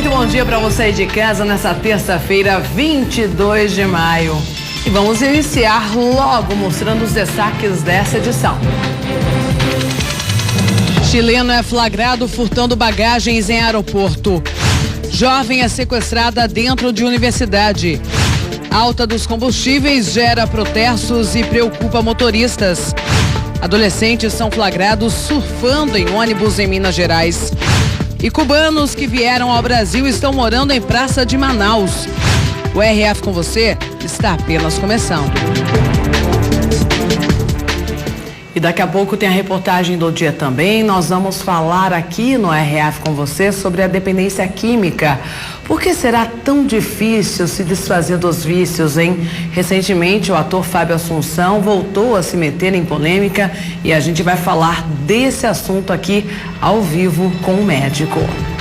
Muito bom dia para você aí de casa nessa terça-feira, 22 de maio. E vamos iniciar logo mostrando os destaques dessa edição. Chileno é flagrado furtando bagagens em aeroporto. Jovem é sequestrada dentro de universidade. Alta dos combustíveis gera protestos e preocupa motoristas. Adolescentes são flagrados surfando em ônibus em Minas Gerais. E cubanos que vieram ao Brasil estão morando em Praça de Manaus. O RF com você está apenas começando. E daqui a pouco tem a reportagem do dia também. Nós vamos falar aqui no RF com você sobre a dependência química. Por que será tão difícil se desfazer dos vícios, hein? Recentemente, o ator Fábio Assunção voltou a se meter em polêmica e a gente vai falar desse assunto aqui ao vivo com o médico.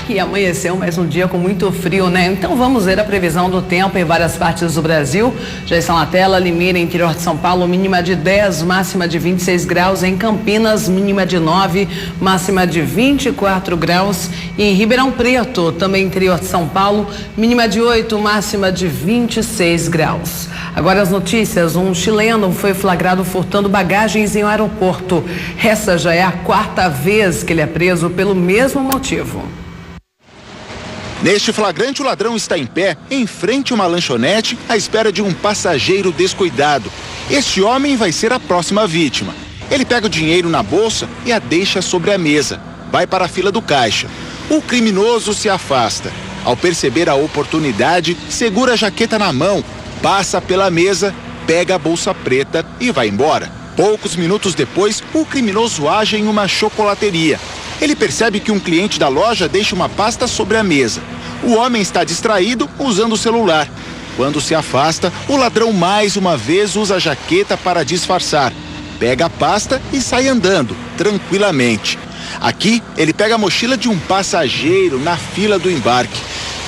E amanheceu mais um dia com muito frio, né? Então vamos ver a previsão do tempo em várias partes do Brasil. Já estão na tela: Limeira, interior de São Paulo, mínima de 10, máxima de 26 graus. Em Campinas, mínima de 9, máxima de 24 graus. E em Ribeirão Preto, também interior de São Paulo, mínima de 8, máxima de 26 graus. Agora as notícias: um chileno foi flagrado furtando bagagens em um aeroporto. Essa já é a 4ª vez que ele é preso pelo mesmo motivo. Neste flagrante, o ladrão está em pé, em frente a uma lanchonete, à espera de um passageiro descuidado. Este homem vai ser a próxima vítima. Ele pega o dinheiro na bolsa e a deixa sobre a mesa. Vai para a fila do caixa. O criminoso se afasta. Ao perceber a oportunidade, segura a jaqueta na mão, passa pela mesa, pega a bolsa preta e vai embora. Poucos minutos depois, o criminoso age em uma chocolateria. Ele percebe que um cliente da loja deixa uma pasta sobre a mesa. O homem está distraído usando o celular. Quando se afasta, o ladrão mais uma vez usa a jaqueta para disfarçar. Pega a pasta e sai andando, tranquilamente. Aqui, ele pega a mochila de um passageiro na fila do embarque.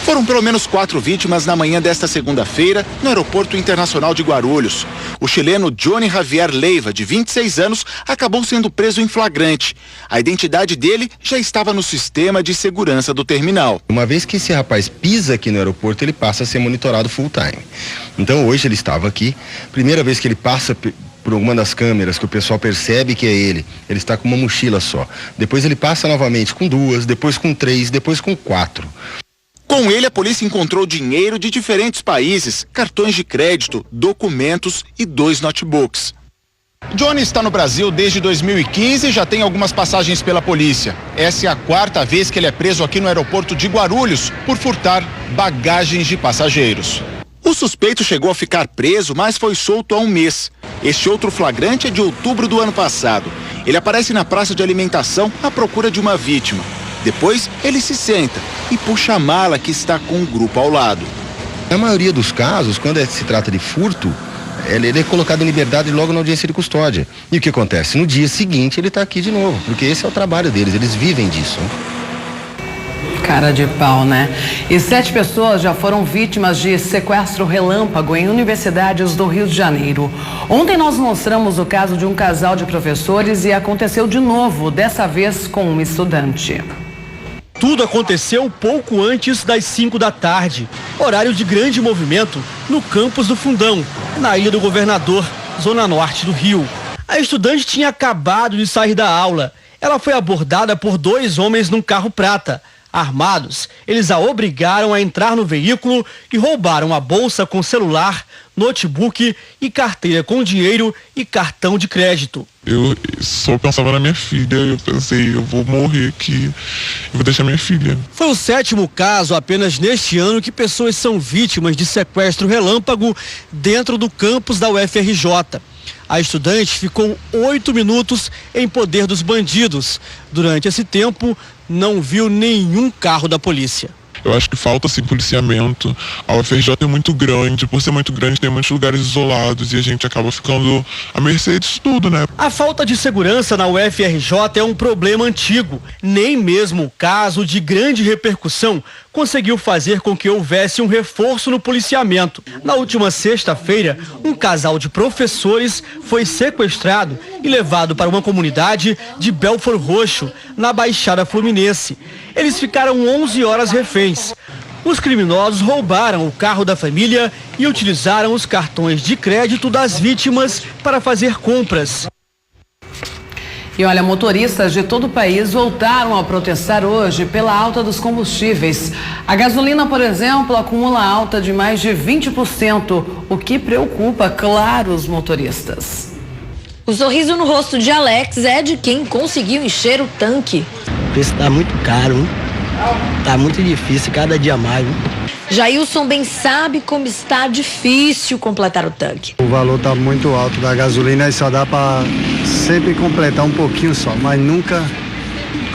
Foram pelo menos 4 vítimas na manhã desta segunda-feira no Aeroporto Internacional de Guarulhos. O chileno Johnny Javier Leiva, de 26 anos, acabou sendo preso em flagrante. A identidade dele já estava no sistema de segurança do terminal. Uma vez que esse rapaz pisa aqui no aeroporto, ele passa a ser monitorado full time. Então hoje ele estava aqui, primeira vez que ele passa por alguma das câmeras que o pessoal percebe que é ele está com uma mochila só. Depois ele passa novamente com 2, depois com 3, depois com 4. Com ele, a polícia encontrou dinheiro de diferentes países, cartões de crédito, documentos e 2 notebooks. Johnny está no Brasil desde 2015 e já tem algumas passagens pela polícia. Essa é a 4ª vez que ele é preso aqui no aeroporto de Guarulhos por furtar bagagens de passageiros. O suspeito chegou a ficar preso, mas foi solto há um mês. Este outro flagrante é de outubro do ano passado. Ele aparece na praça de alimentação à procura de uma vítima. Depois, ele se senta e puxa a mala que está com um grupo ao lado. Na maioria dos casos, quando se trata de furto, ele é colocado em liberdade logo na audiência de custódia. E o que acontece? No dia seguinte, ele está aqui de novo, porque esse é o trabalho deles, eles vivem disso. Cara de pau, né? E 7 pessoas já foram vítimas de sequestro relâmpago em universidades do Rio de Janeiro. Ontem nós mostramos o caso de um casal de professores e aconteceu de novo, dessa vez com um estudante. Tudo aconteceu pouco antes das 5 da tarde, horário de grande movimento no campus do Fundão, na Ilha do Governador, zona norte do Rio. A estudante tinha acabado de sair da aula. Ela foi abordada por 2 homens num carro prata. Armados, eles a obrigaram a entrar no veículo e roubaram a bolsa com celular, notebook e carteira com dinheiro e cartão de crédito. Eu só pensava na minha filha, eu pensei, eu vou morrer aqui, eu vou deixar minha filha. Foi o 7º caso apenas neste ano que pessoas são vítimas de sequestro relâmpago dentro do campus da UFRJ. A estudante ficou 8 minutos em poder dos bandidos. Durante esse tempo, não viu nenhum carro da polícia. Eu acho que falta assim policiamento. A UFRJ é muito grande, por ser muito grande tem muitos lugares isolados e a gente acaba ficando à mercê disso tudo, né? A falta de segurança na UFRJ é um problema antigo. Nem mesmo o caso de grande repercussão conseguiu fazer com que houvesse um reforço no policiamento. Na última sexta-feira, um casal de professores foi sequestrado e levado para uma comunidade de Belford Roxo, na Baixada Fluminense. Eles ficaram 11 horas reféns. Os criminosos roubaram o carro da família e utilizaram os cartões de crédito das vítimas para fazer compras. E olha, motoristas de todo o país voltaram a protestar hoje pela alta dos combustíveis. A gasolina, por exemplo, acumula alta de mais de 20%, o que preocupa, claro, os motoristas. O sorriso no rosto de Alex é de quem conseguiu encher o tanque. O preço está muito caro, hein? Tá muito difícil, cada dia mais. Hein? Jailson bem sabe como está difícil completar o tanque. O valor está muito alto da gasolina e só dá para sempre completar um pouquinho só, mas nunca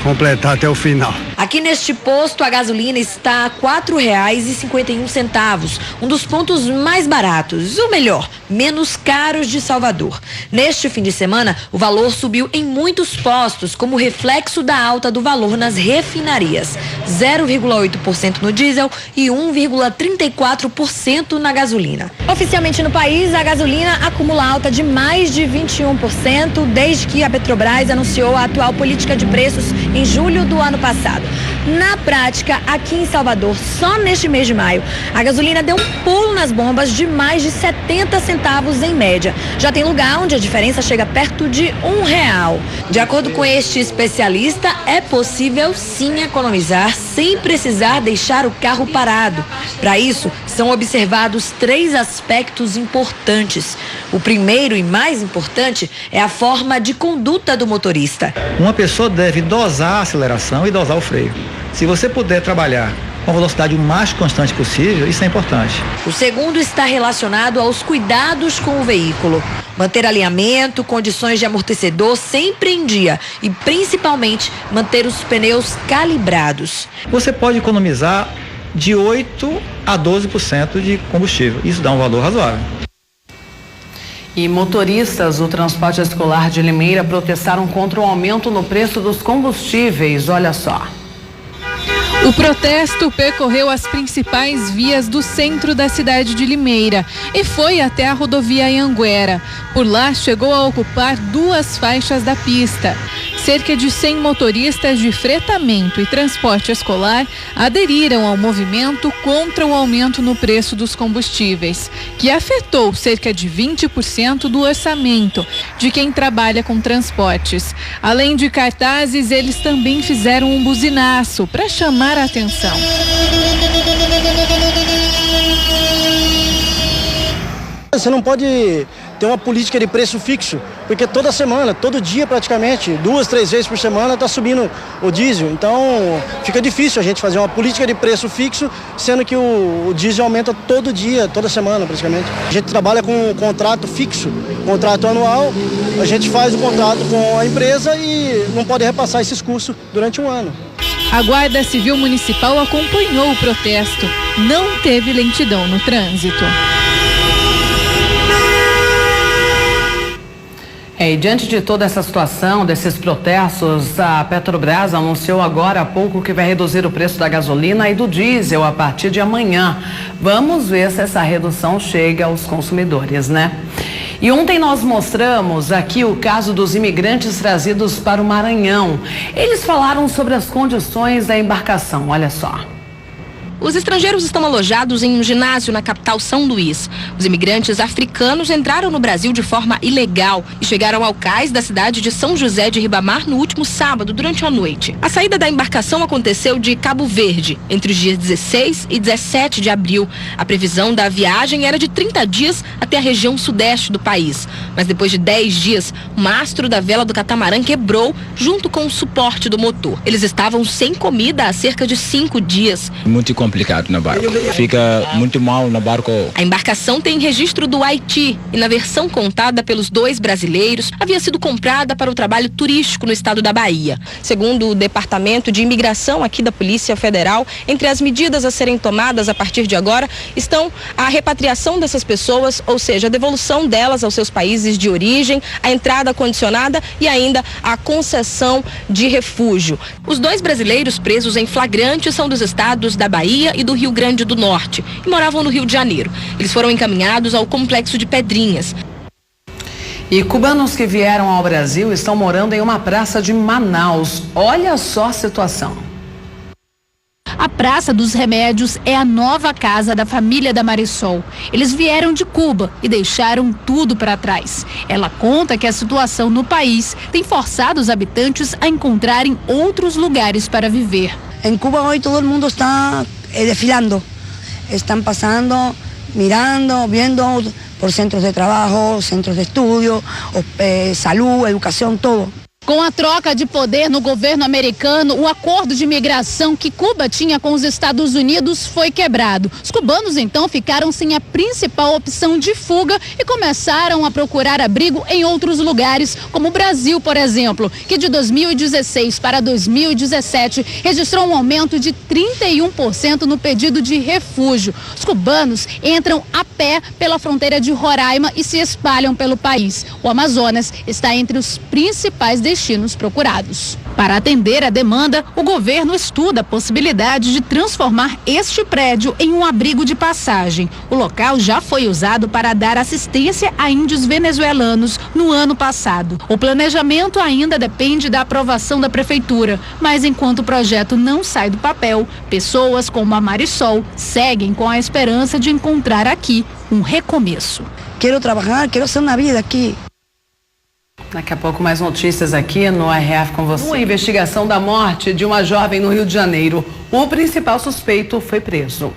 completar até o final. Aqui neste posto a gasolina está a R$ 4,51, um dos pontos mais baratos, ou melhor, menos caros de Salvador. Neste fim de semana, o valor subiu em muitos postos, como reflexo da alta do valor nas refinarias. 0,8% no diesel e 1,34% na gasolina. Oficialmente no país, a gasolina acumula alta de mais de 21% desde que a Petrobras anunciou a atual política de preços em julho do ano passado. Na prática, aqui em Salvador, só neste mês de maio, a gasolina deu um pulo nas bombas de mais de 70 centavos em média. Já tem lugar onde a diferença chega perto de R$1. De acordo com este especialista, é possível sim economizar sem precisar deixar o carro parado. Para isso, são observados 3 aspectos importantes. O primeiro e mais importante é a forma de conduta do motorista. Uma pessoa deve dosar a aceleração e dosar o freio. Se você puder trabalhar com a velocidade o mais constante possível, isso é importante. O segundo está relacionado aos cuidados com o veículo. Manter alinhamento, condições de amortecedor sempre em dia e, principalmente, manter os pneus calibrados. Você pode economizar de 8% a 12% de combustível. Isso dá um valor razoável. E motoristas do transporte escolar de Limeira protestaram contra o aumento no preço dos combustíveis. Olha só. O protesto percorreu as principais vias do centro da cidade de Limeira e foi até a rodovia Anhanguera. Por lá, chegou a ocupar 2 faixas da pista. Cerca de 100 motoristas de fretamento e transporte escolar aderiram ao movimento contra o aumento no preço dos combustíveis, que afetou cerca de 20% do orçamento de quem trabalha com transportes. Além de cartazes, eles também fizeram um buzinaço para chamar a atenção. Você não pode ter uma política de preço fixo, porque toda semana, todo dia praticamente, 2, 3 vezes por semana está subindo o diesel. Então fica difícil a gente fazer uma política de preço fixo, sendo que o diesel aumenta todo dia, toda semana praticamente. A gente trabalha com um contrato fixo, contrato anual, a gente faz o contrato com a empresa e não pode repassar esses custos durante um ano. A Guarda Civil Municipal acompanhou o protesto. Não teve lentidão no trânsito. E diante de toda essa situação, desses protestos, a Petrobras anunciou agora há pouco que vai reduzir o preço da gasolina e do diesel a partir de amanhã. Vamos ver se essa redução chega aos consumidores, né? E ontem nós mostramos aqui o caso dos imigrantes trazidos para o Maranhão. Eles falaram sobre as condições da embarcação, olha só. Os estrangeiros estão alojados em um ginásio na capital São Luís. Os imigrantes africanos entraram no Brasil de forma ilegal e chegaram ao cais da cidade de São José de Ribamar no último sábado, durante a noite. A saída da embarcação aconteceu de Cabo Verde, entre os dias 16 e 17 de abril. A previsão da viagem era de 30 dias até a região sudeste do país. Mas depois de 10 dias, o mastro da vela do catamarã quebrou junto com o suporte do motor. Eles estavam sem comida há cerca de 5 dias. Muito complicado no barco. Fica muito mal no barco. A embarcação tem registro do Haiti e, na versão contada pelos 2 brasileiros, havia sido comprada para o trabalho turístico no estado da Bahia. Segundo o Departamento de Imigração aqui da Polícia Federal, entre as medidas a serem tomadas a partir de agora estão a repatriação dessas pessoas, ou seja, a devolução delas aos seus países de origem, a entrada condicionada e ainda a concessão de refúgio. Os 2 brasileiros presos em flagrante são dos estados da Bahia e do Rio Grande do Norte e moravam no Rio de Janeiro. Eles foram encaminhados ao complexo de Pedrinhas. E cubanos que vieram ao Brasil estão morando em uma praça de Manaus. Olha só a situação. A Praça dos Remédios é a nova casa da família da Marisol. Eles vieram de Cuba e deixaram tudo para trás. Ela conta que a situação no país tem forçado os habitantes a encontrarem outros lugares para viver. Em Cuba hoje todo mundo está desfilando, estão passando, mirando, vendo por centros de trabalho, centros de estudo, saúde, educação, todo. Com a troca de poder no governo americano, o acordo de imigração que Cuba tinha com os Estados Unidos foi quebrado. Os cubanos, então, ficaram sem a principal opção de fuga e começaram a procurar abrigo em outros lugares, como o Brasil, por exemplo, que de 2016 para 2017 registrou um aumento de 31% no pedido de refúgio. Os cubanos entram a pé pela fronteira de Roraima e se espalham pelo país. O Amazonas está entre os principais destinos procurados. Para atender a demanda, o governo estuda a possibilidade de transformar este prédio em um abrigo de passagem. O local já foi usado para dar assistência a índios venezuelanos no ano passado. O planejamento ainda depende da aprovação da prefeitura, mas enquanto o projeto não sai do papel, pessoas como a Marisol seguem com a esperança de encontrar aqui um recomeço. Quero trabalhar, quero ser uma vida aqui. Daqui a pouco mais notícias aqui no RF com você. Uma investigação da morte de uma jovem no Rio de Janeiro. O principal suspeito foi preso.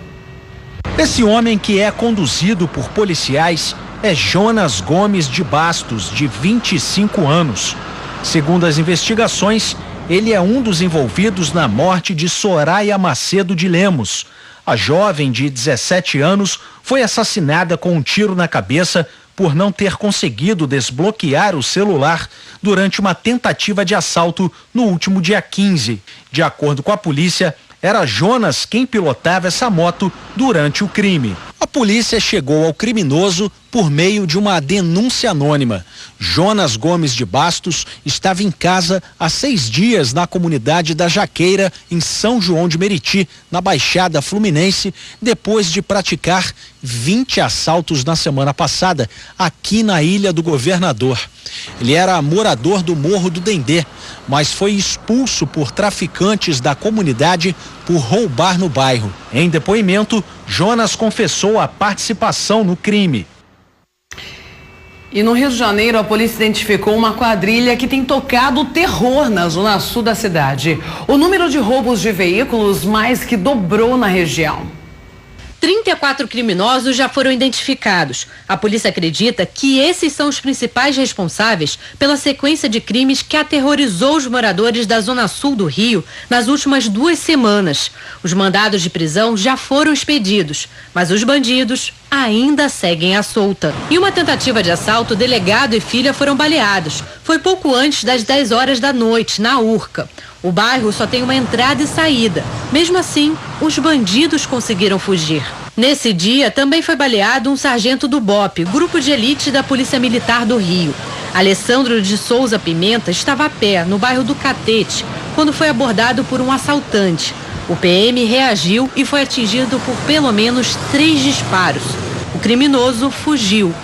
Esse homem que é conduzido por policiais é Jonas Gomes de Bastos, de 25 anos. Segundo as investigações, ele é um dos envolvidos na morte de Soraya Macedo de Lemos. A jovem de 17 anos foi assassinada com um tiro na cabeça por não ter conseguido desbloquear o celular durante uma tentativa de assalto no último dia 15. De acordo com a polícia, era Jonas quem pilotava essa moto durante o crime. A polícia chegou ao criminoso por meio de uma denúncia anônima. Jonas Gomes de Bastos estava em casa há 6 dias na comunidade da Jaqueira, em São João de Meriti, na Baixada Fluminense, depois de praticar 20 assaltos na semana passada, aqui na Ilha do Governador. Ele era morador do Morro do Dendê, mas foi expulso por traficantes da comunidade por roubar no bairro. Em depoimento, Jonas confessou a participação no crime. E no Rio de Janeiro, a polícia identificou uma quadrilha que tem tocado terror na zona sul da cidade. O número de roubos de veículos mais que dobrou na região. 34 criminosos já foram identificados. A polícia acredita que esses são os principais responsáveis pela sequência de crimes que aterrorizou os moradores da zona sul do Rio nas últimas 2 semanas. Os mandados de prisão já foram expedidos, mas os bandidos ainda seguem à solta. Em uma tentativa de assalto, o delegado e filha foram baleados. Foi pouco antes das 10 horas da noite, na Urca. O bairro só tem uma entrada e saída. Mesmo assim, os bandidos conseguiram fugir. Nesse dia, também foi baleado um sargento do BOP, grupo de elite da Polícia Militar do Rio. Alessandro de Souza Pimenta estava a pé, no bairro do Catete, quando foi abordado por um assaltante. O PM reagiu e foi atingido por pelo menos 3 disparos. O criminoso fugiu.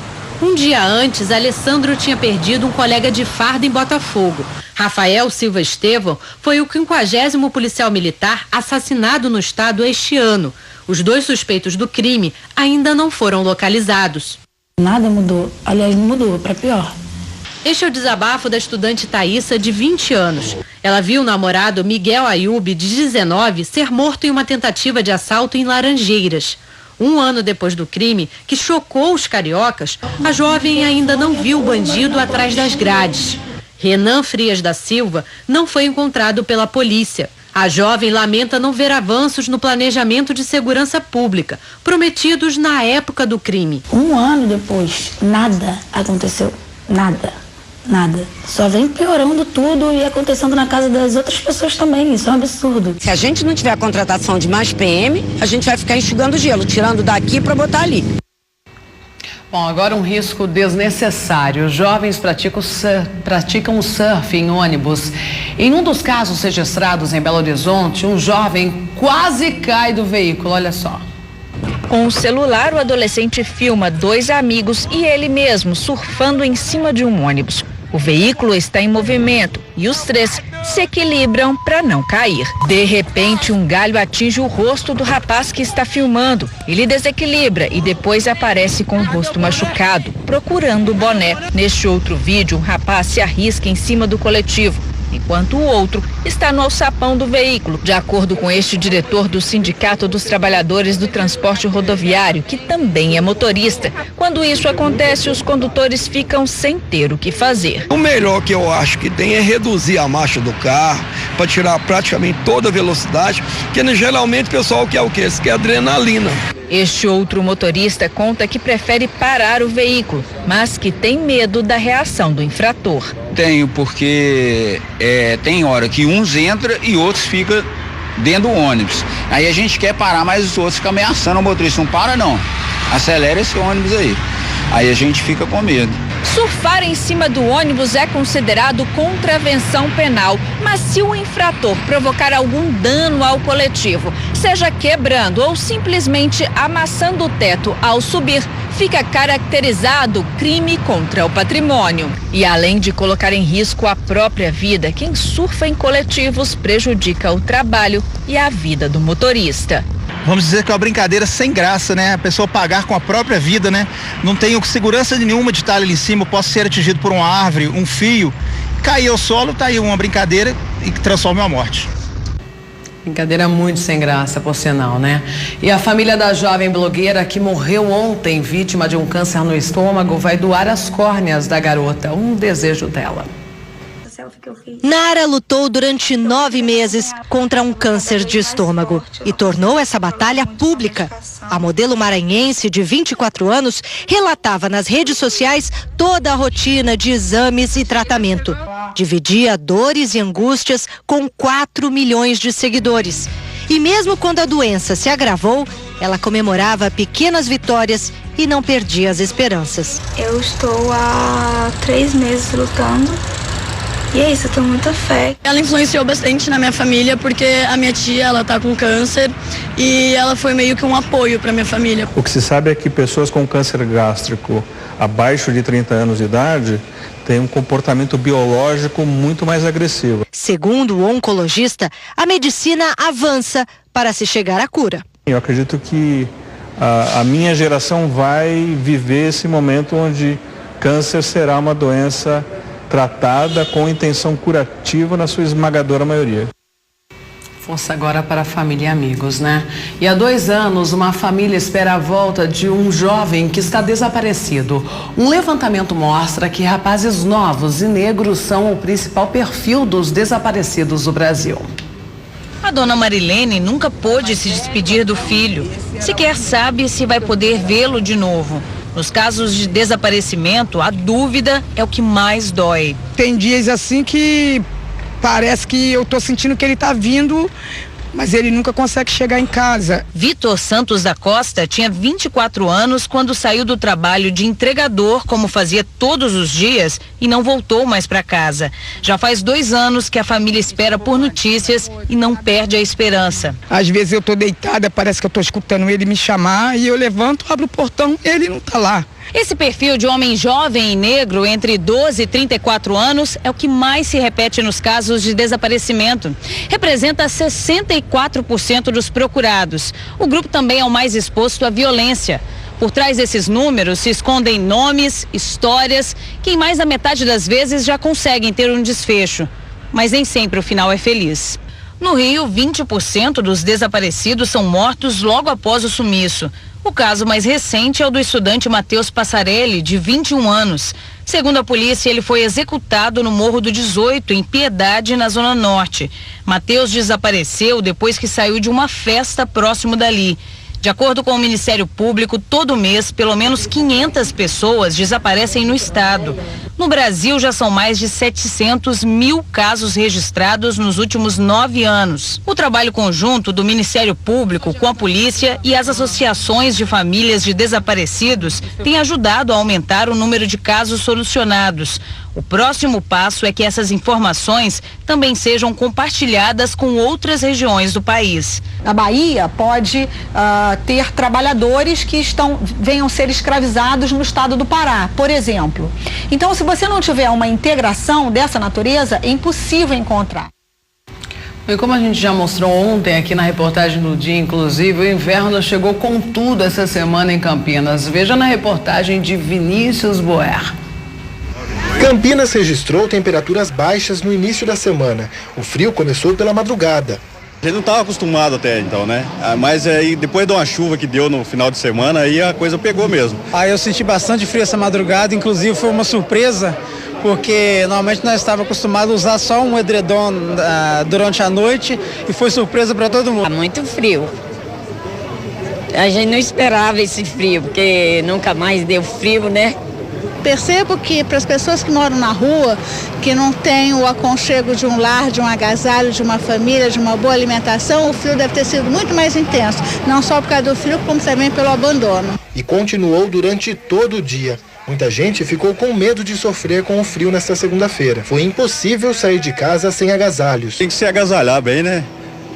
Um dia antes, Alessandro tinha perdido um colega de farda em Botafogo. Rafael Silva Estevão foi o 50º policial militar assassinado no estado este ano. Os 2 suspeitos do crime ainda não foram localizados. Nada mudou. Aliás, não mudou, para pior. Este é o desabafo da estudante Thaísa, de 20 anos. Ela viu o namorado Miguel Ayub, de 19, ser morto em uma tentativa de assalto em Laranjeiras. 1 ano depois do crime, que chocou os cariocas, a jovem ainda não viu o bandido atrás das grades. Renan Frias da Silva não foi encontrado pela polícia. A jovem lamenta não ver avanços no planejamento de segurança pública, prometidos na época do crime. 1 ano depois, nada aconteceu. Nada. Só vem piorando tudo e acontecendo na casa das outras pessoas também. Isso é um absurdo. Se a gente não tiver a contratação de mais PM, a gente vai ficar enxugando gelo, tirando daqui para botar ali. Bom, agora um risco desnecessário. Jovens praticam surf em ônibus. Em um dos casos registrados em Belo Horizonte, um jovem quase cai do veículo. Olha só. Com o celular, o adolescente filma 2 amigos e ele mesmo surfando em cima de um ônibus. O veículo está em movimento e os 3 se equilibram para não cair. De repente, um galho atinge o rosto do rapaz que está filmando. Ele desequilibra e depois aparece com o rosto machucado, procurando o boné. Neste outro vídeo, um rapaz se arrisca em cima do coletivo, enquanto o outro está no alçapão do veículo. De acordo com este diretor do Sindicato dos Trabalhadores do Transporte Rodoviário, que também é motorista, quando isso acontece, os condutores ficam sem ter o que fazer. O melhor que eu acho que tem é reduzir a marcha do carro, para tirar praticamente toda a velocidade, porque geralmente o pessoal quer o quê? Quer adrenalina. Este outro motorista conta que prefere parar o veículo, mas que tem medo da reação do infrator. Tenho, porque tem hora que uns entram e outros ficam dentro do ônibus. Aí a gente quer parar, mas os outros ficam ameaçando o motorista. Não para não, acelera esse ônibus aí. Aí a gente fica com medo. Surfar em cima do ônibus é considerado contravenção penal, mas se o infrator provocar algum dano ao coletivo, seja quebrando ou simplesmente amassando o teto ao subir, fica caracterizado crime contra o patrimônio. E além de colocar em risco a própria vida, quem surfa em coletivos prejudica o trabalho e a vida do motorista. Vamos dizer que é uma brincadeira sem graça, né? A pessoa pagar com a própria vida, né? Não tenho segurança nenhuma de estar ali em cima, posso ser atingido por uma árvore, um fio, cair ao solo, tá aí uma brincadeira e transforma em uma morte. Brincadeira muito sem graça, por sinal, né? E a família da jovem blogueira que morreu ontem, vítima de um câncer no estômago, vai doar as córneas da garota, um desejo dela. Nara lutou durante 9 meses contra um câncer de estômago e tornou essa batalha pública. A modelo maranhense de 24 anos relatava nas redes sociais toda a rotina de exames e tratamento. Dividia dores e angústias com 4 milhões de seguidores. E mesmo quando a doença se agravou, ela comemorava pequenas vitórias e não perdia as esperanças. Eu estou há 3 meses lutando. E é isso, eu tenho muita fé. Ela influenciou bastante na minha família, porque a minha tia, ela tá com câncer e ela foi meio que um apoio para minha família. O que se sabe é que pessoas com câncer gástrico abaixo de 30 anos de idade têm um comportamento biológico muito mais agressivo. Segundo o oncologista, a medicina avança para se chegar à cura. Eu acredito que a minha geração vai viver esse momento onde câncer será uma doença tratada com intenção curativa na sua esmagadora maioria. Força agora para a família e amigos, né? E há 2 anos, uma família espera a volta de um jovem que está desaparecido. Um levantamento mostra que rapazes novos e negros são o principal perfil dos desaparecidos do Brasil. A dona Marilene nunca pôde se despedir do filho. Sequer sabe se vai poder vê-lo de novo. Nos casos de desaparecimento, a dúvida é o que mais dói. Tem dias assim que parece que eu tô sentindo que ele tá vindo, mas ele nunca consegue chegar em casa. Vitor Santos da Costa tinha 24 anos quando saiu do trabalho de entregador, como fazia todos os dias, e não voltou mais para casa. Já faz 2 anos que a família espera por notícias e não perde a esperança. Às vezes eu tô deitada, parece que eu tô escutando ele me chamar e eu levanto, abro o portão e ele não tá lá. Esse perfil de homem jovem e negro entre 12 e 34 anos é o que mais se repete nos casos de desaparecimento. Representa 64% dos procurados. O grupo também é o mais exposto à violência. Por trás desses números se escondem nomes, histórias, que em mais da metade das vezes já conseguem ter um desfecho. Mas nem sempre o final é feliz. No Rio, 20% dos desaparecidos são mortos logo após o sumiço. O caso mais recente é o do estudante Matheus Passarelli, de 21 anos. Segundo a polícia, ele foi executado no Morro do 18, em Piedade, na Zona Norte. Matheus desapareceu depois que saiu de uma festa próximo dali. De acordo com o Ministério Público, todo mês, pelo menos 500 pessoas desaparecem no estado. No Brasil, já são mais de 700 mil casos registrados nos últimos 9 anos. O trabalho conjunto do Ministério Público com a polícia e as associações de famílias de desaparecidos tem ajudado a aumentar o número de casos solucionados. O próximo passo é que essas informações também sejam compartilhadas com outras regiões do país. Na Bahia pode ter trabalhadores que venham ser escravizados no estado do Pará, por exemplo. Então, se você não tiver uma integração dessa natureza, é impossível encontrar. E como a gente já mostrou ontem aqui na reportagem do dia, inclusive, o inverno chegou com tudo essa semana em Campinas. Veja na reportagem de Vinícius Boer. Campinas registrou temperaturas baixas no início da semana. O frio começou pela madrugada. A gente não estava acostumado até então, né? Mas aí depois de uma chuva que deu no final de semana, aí a coisa pegou mesmo. Eu senti bastante frio essa madrugada, inclusive foi uma surpresa, porque normalmente nós estávamos acostumados a usar só um edredom durante a noite e foi surpresa para todo mundo. Muito frio. A gente não esperava esse frio, porque nunca mais deu frio, né? Percebo que para as pessoas que moram na rua, que não tem o aconchego de um lar, de um agasalho, de uma família, de uma boa alimentação, o frio deve ter sido muito mais intenso, não só por causa do frio, como também pelo abandono. E continuou durante todo o dia. Muita gente ficou com medo de sofrer com o frio nesta segunda-feira. Foi impossível sair de casa sem agasalhos. Tem que se agasalhar bem, né?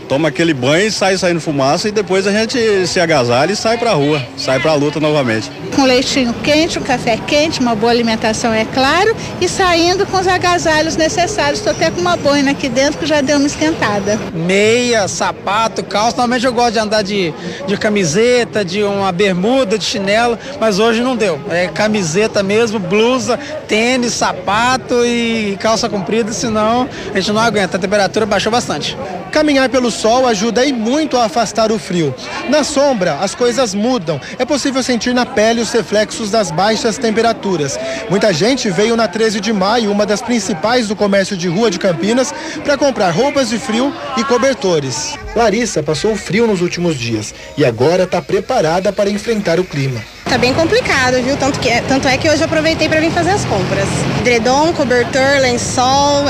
Toma aquele banho, sai saindo fumaça e depois a gente se agasalha e sai pra rua, sai pra luta novamente. Com leitinho quente, um café quente, uma boa alimentação, é claro, e saindo com os agasalhos necessários. Estou até com uma boina aqui dentro que já deu uma esquentada. Meia, sapato, calça, normalmente eu gosto de andar de camiseta, de uma bermuda, de chinelo, mas hoje não deu. É camiseta mesmo, blusa, tênis, sapato e calça comprida, senão a gente não aguenta, a temperatura baixou bastante. Caminhar pelo sol ajuda e muito a afastar o frio. Na sombra, as coisas mudam. É possível sentir na pele os reflexos das baixas temperaturas. Muita gente veio na 13 de maio, uma das principais do comércio de rua de Campinas, para comprar roupas de frio e cobertores. Larissa passou frio nos últimos dias e agora está preparada para enfrentar o clima. Tá bem complicado, viu? Tanto é que hoje eu aproveitei para vir fazer as compras. Edredom, cobertor, lençol,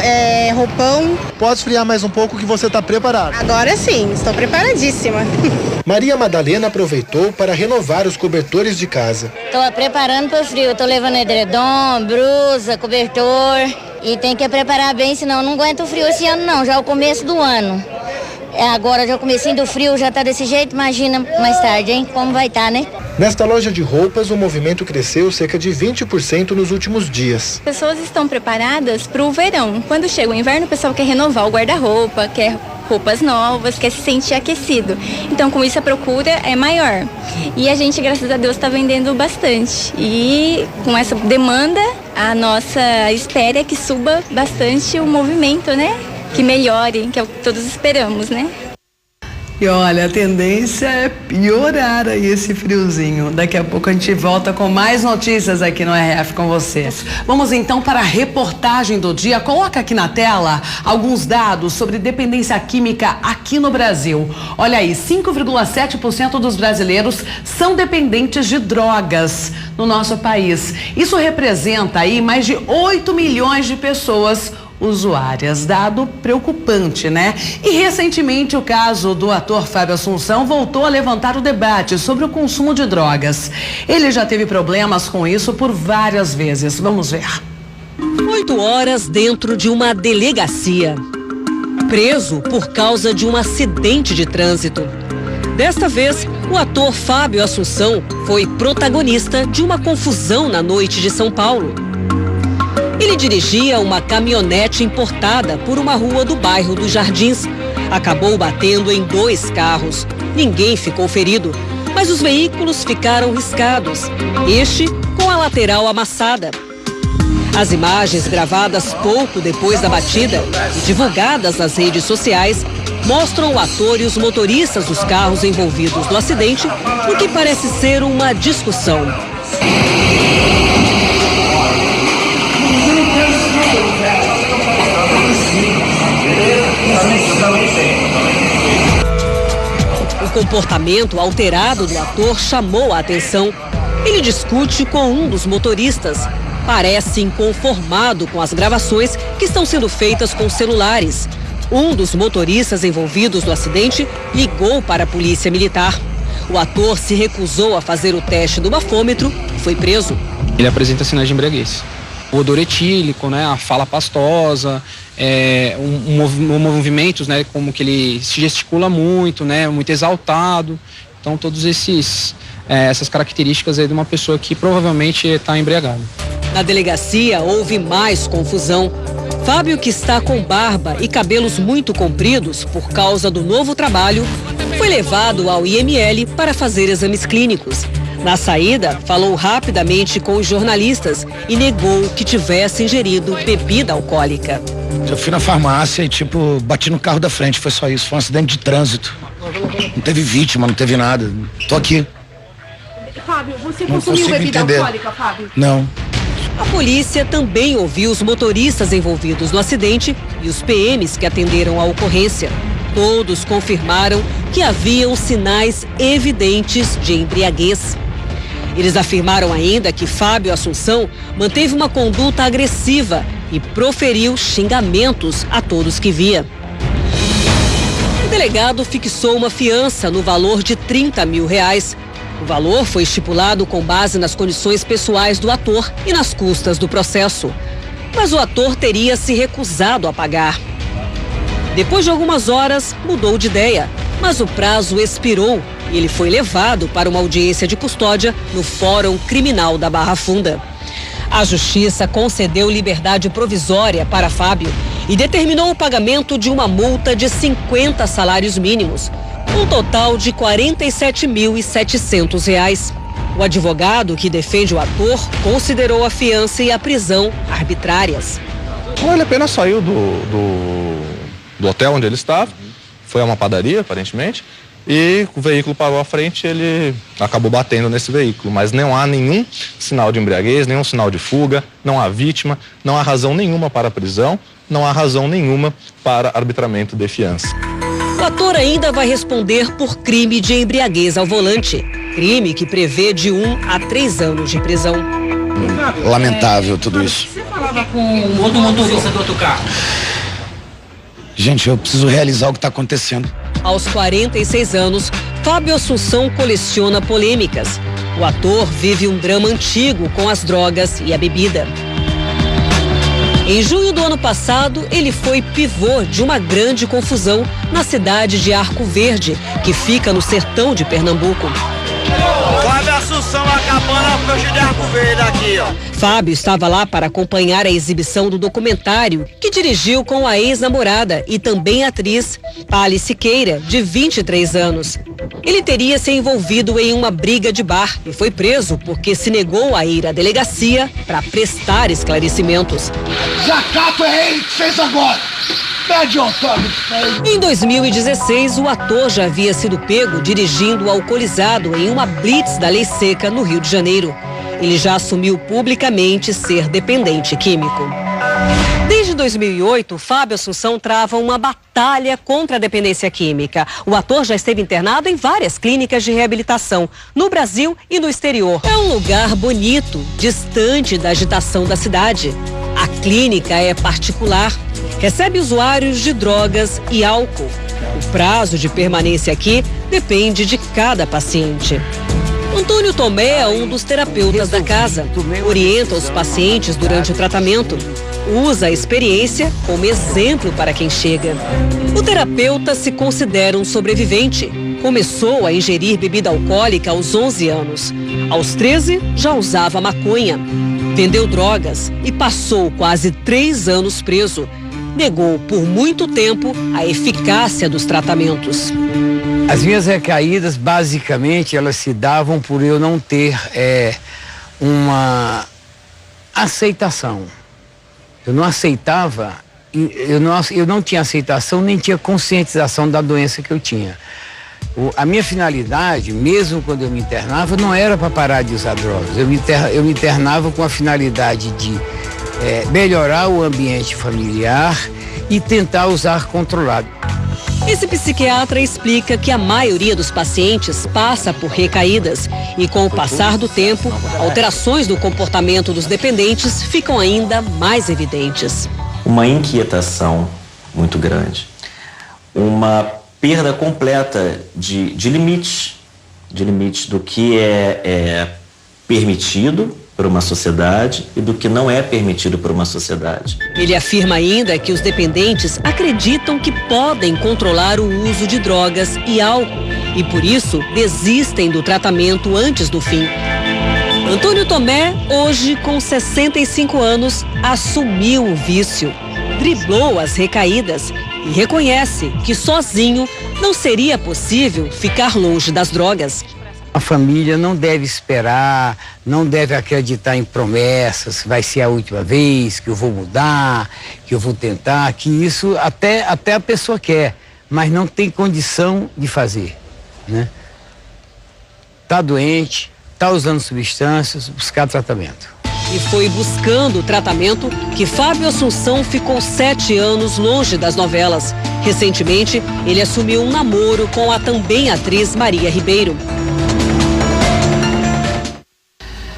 roupão. Pode esfriar mais um pouco que você está preparado. Agora sim, estou preparadíssima. Maria Madalena aproveitou para renovar os cobertores de casa. Estou preparando para o frio, estou levando edredom, blusa, cobertor e tem que preparar bem, senão não aguento o frio esse ano não, já é o começo do ano. Agora já o comecinho do frio já tá desse jeito, imagina mais tarde, hein? Como vai estar, né? Nesta loja de roupas, o movimento cresceu cerca de 20% nos últimos dias. As pessoas estão preparadas para o verão. Quando chega o inverno, o pessoal quer renovar o guarda-roupa, quer roupas novas, quer se sentir aquecido. Então, com isso, a procura é maior. E a gente, graças a Deus, está vendendo bastante. E com essa demanda, a nossa espera é que suba bastante o movimento, né? Que melhore, que é o que todos esperamos, né? E olha, a tendência é piorar aí esse friozinho. Daqui a pouco a gente volta com mais notícias aqui no RF com vocês. Vamos então para a reportagem do dia. Coloca aqui na tela alguns dados sobre dependência química aqui no Brasil. Olha aí, 5,7% dos brasileiros são dependentes de drogas no nosso país. Isso representa aí mais de 8 milhões de pessoas usuárias, dado preocupante, né? E recentemente o caso do ator Fábio Assunção voltou a levantar o debate sobre o consumo de drogas. Ele já teve problemas com isso por várias vezes. Vamos ver. 8 horas dentro de uma delegacia. Preso por causa de um acidente de trânsito. Desta vez, o ator Fábio Assunção foi protagonista de uma confusão na noite de São Paulo. Ele dirigia uma caminhonete importada por uma rua do bairro dos Jardins. Acabou batendo em 2 carros. Ninguém ficou ferido, mas os veículos ficaram riscados. Este com a lateral amassada. As imagens gravadas pouco depois da batida e divulgadas nas redes sociais mostram o ator e os motoristas dos carros envolvidos no acidente, no que parece ser uma discussão. O comportamento alterado do ator chamou a atenção. Ele discute com um dos motoristas. Parece inconformado com as gravações que estão sendo feitas com celulares. Um dos motoristas envolvidos no acidente ligou para a polícia militar. O ator se recusou a fazer o teste do bafômetro e foi preso. Ele apresenta sinais de embriaguez. O odor etílico, né, a fala pastosa, movimentos, né, como que ele se gesticula muito, né, muito exaltado. Então, todos essas características aí de uma pessoa que provavelmente está embriagada. Na delegacia houve mais confusão. Fábio, que está com barba e cabelos muito compridos por causa do novo trabalho, foi levado ao IML para fazer exames clínicos. Na saída, falou rapidamente com os jornalistas e negou que tivesse ingerido bebida alcoólica. Eu fui na farmácia e, bati no carro da frente, foi só isso, foi um acidente de trânsito. Não teve vítima, não teve nada. Tô aqui. Fábio, você consumiu bebida alcoólica, Fábio? Não. A polícia também ouviu os motoristas envolvidos no acidente e os PMs que atenderam a ocorrência. Todos confirmaram que haviam sinais evidentes de embriaguez. Eles afirmaram ainda que Fábio Assunção manteve uma conduta agressiva e proferiu xingamentos a todos que via. O delegado fixou uma fiança no valor de R$30 mil. O valor foi estipulado com base nas condições pessoais do ator e nas custas do processo. Mas o ator teria se recusado a pagar. Depois de algumas horas, mudou de ideia, mas o prazo expirou e ele foi levado para uma audiência de custódia no Fórum Criminal da Barra Funda. A Justiça concedeu liberdade provisória para Fábio e determinou o pagamento de uma multa de 50 salários mínimos, um total de R$ 47.700. O advogado que defende o ator considerou a fiança e a prisão arbitrárias. Ele apenas saiu do hotel onde ele estava, foi a uma padaria, aparentemente, e o veículo parou à frente, ele acabou batendo nesse veículo, mas não há nenhum sinal de embriaguez, nenhum sinal de fuga, não há vítima, não há razão nenhuma para a prisão, não há razão nenhuma para arbitramento de fiança. O ator ainda vai responder por crime de embriaguez ao volante, crime que prevê de 1 a 3 anos de prisão. Lamentável tudo isso. Você falava com outro motorista do outro carro? Gente, eu preciso realizar o que está acontecendo. Aos 46 anos, Fábio Assunção coleciona polêmicas. O ator vive um drama antigo com as drogas e a bebida. Em junho do ano passado, ele foi pivô de uma grande confusão na cidade de Arco Verde, que fica no sertão de Pernambuco. Fábio Assunção acabando a faixa de Arco Verde aqui, ó. Fábio estava lá para acompanhar a exibição do documentário que dirigiu com a ex-namorada e também atriz Pali Siqueira, de 23 anos. Ele teria se envolvido em uma briga de bar e foi preso porque se negou a ir à delegacia para prestar esclarecimentos. Jacato é ele que fez agora. Pede autógrafo. Em 2016, o ator já havia sido pego dirigindo alcoolizado em uma blitz da Lei Seca no Rio de Janeiro. Ele já assumiu publicamente ser dependente químico. Desde 2008, Fábio Assunção trava uma batalha contra a dependência química. O ator já esteve internado em várias clínicas de reabilitação, no Brasil e no exterior. É um lugar bonito, distante da agitação da cidade. A clínica é particular, recebe usuários de drogas e álcool. O prazo de permanência aqui depende de cada paciente. Antônio Tomé é um dos terapeutas da casa. Orienta os pacientes durante o tratamento. Usa a experiência como exemplo para quem chega. O terapeuta se considera um sobrevivente. Começou a ingerir bebida alcoólica aos 11 anos. Aos 13, já usava maconha. Vendeu drogas e passou quase 3 anos preso. Negou por muito tempo a eficácia dos tratamentos. As minhas recaídas, basicamente, elas se davam por eu não ter uma aceitação. Eu não aceitava, eu não tinha aceitação, nem tinha conscientização da doença que eu tinha. A minha finalidade, mesmo quando eu me internava, não era para parar de usar drogas. Eu me internava com a finalidade de melhorar o ambiente familiar e tentar usar controlado. Esse psiquiatra explica que a maioria dos pacientes passa por recaídas e, com o passar do tempo, alterações do comportamento dos dependentes ficam ainda mais evidentes. Uma inquietação muito grande, uma perda completa de limites do que é permitido por uma sociedade e do que não é permitido por uma sociedade. Ele afirma ainda que os dependentes acreditam que podem controlar o uso de drogas e álcool e, por isso, desistem do tratamento antes do fim. Antônio Tomé, hoje com 65 anos, assumiu o vício, driblou as recaídas e reconhece que sozinho não seria possível ficar longe das drogas. A família não deve esperar, não deve acreditar em promessas, vai ser a última vez, que eu vou mudar, que eu vou tentar, que isso até a pessoa quer, mas não tem condição de fazer, né? Tá doente, tá usando substâncias, buscar tratamento. E foi buscando o tratamento que Fábio Assunção ficou 7 anos longe das novelas. Recentemente, ele assumiu um namoro com a também atriz Maria Ribeiro.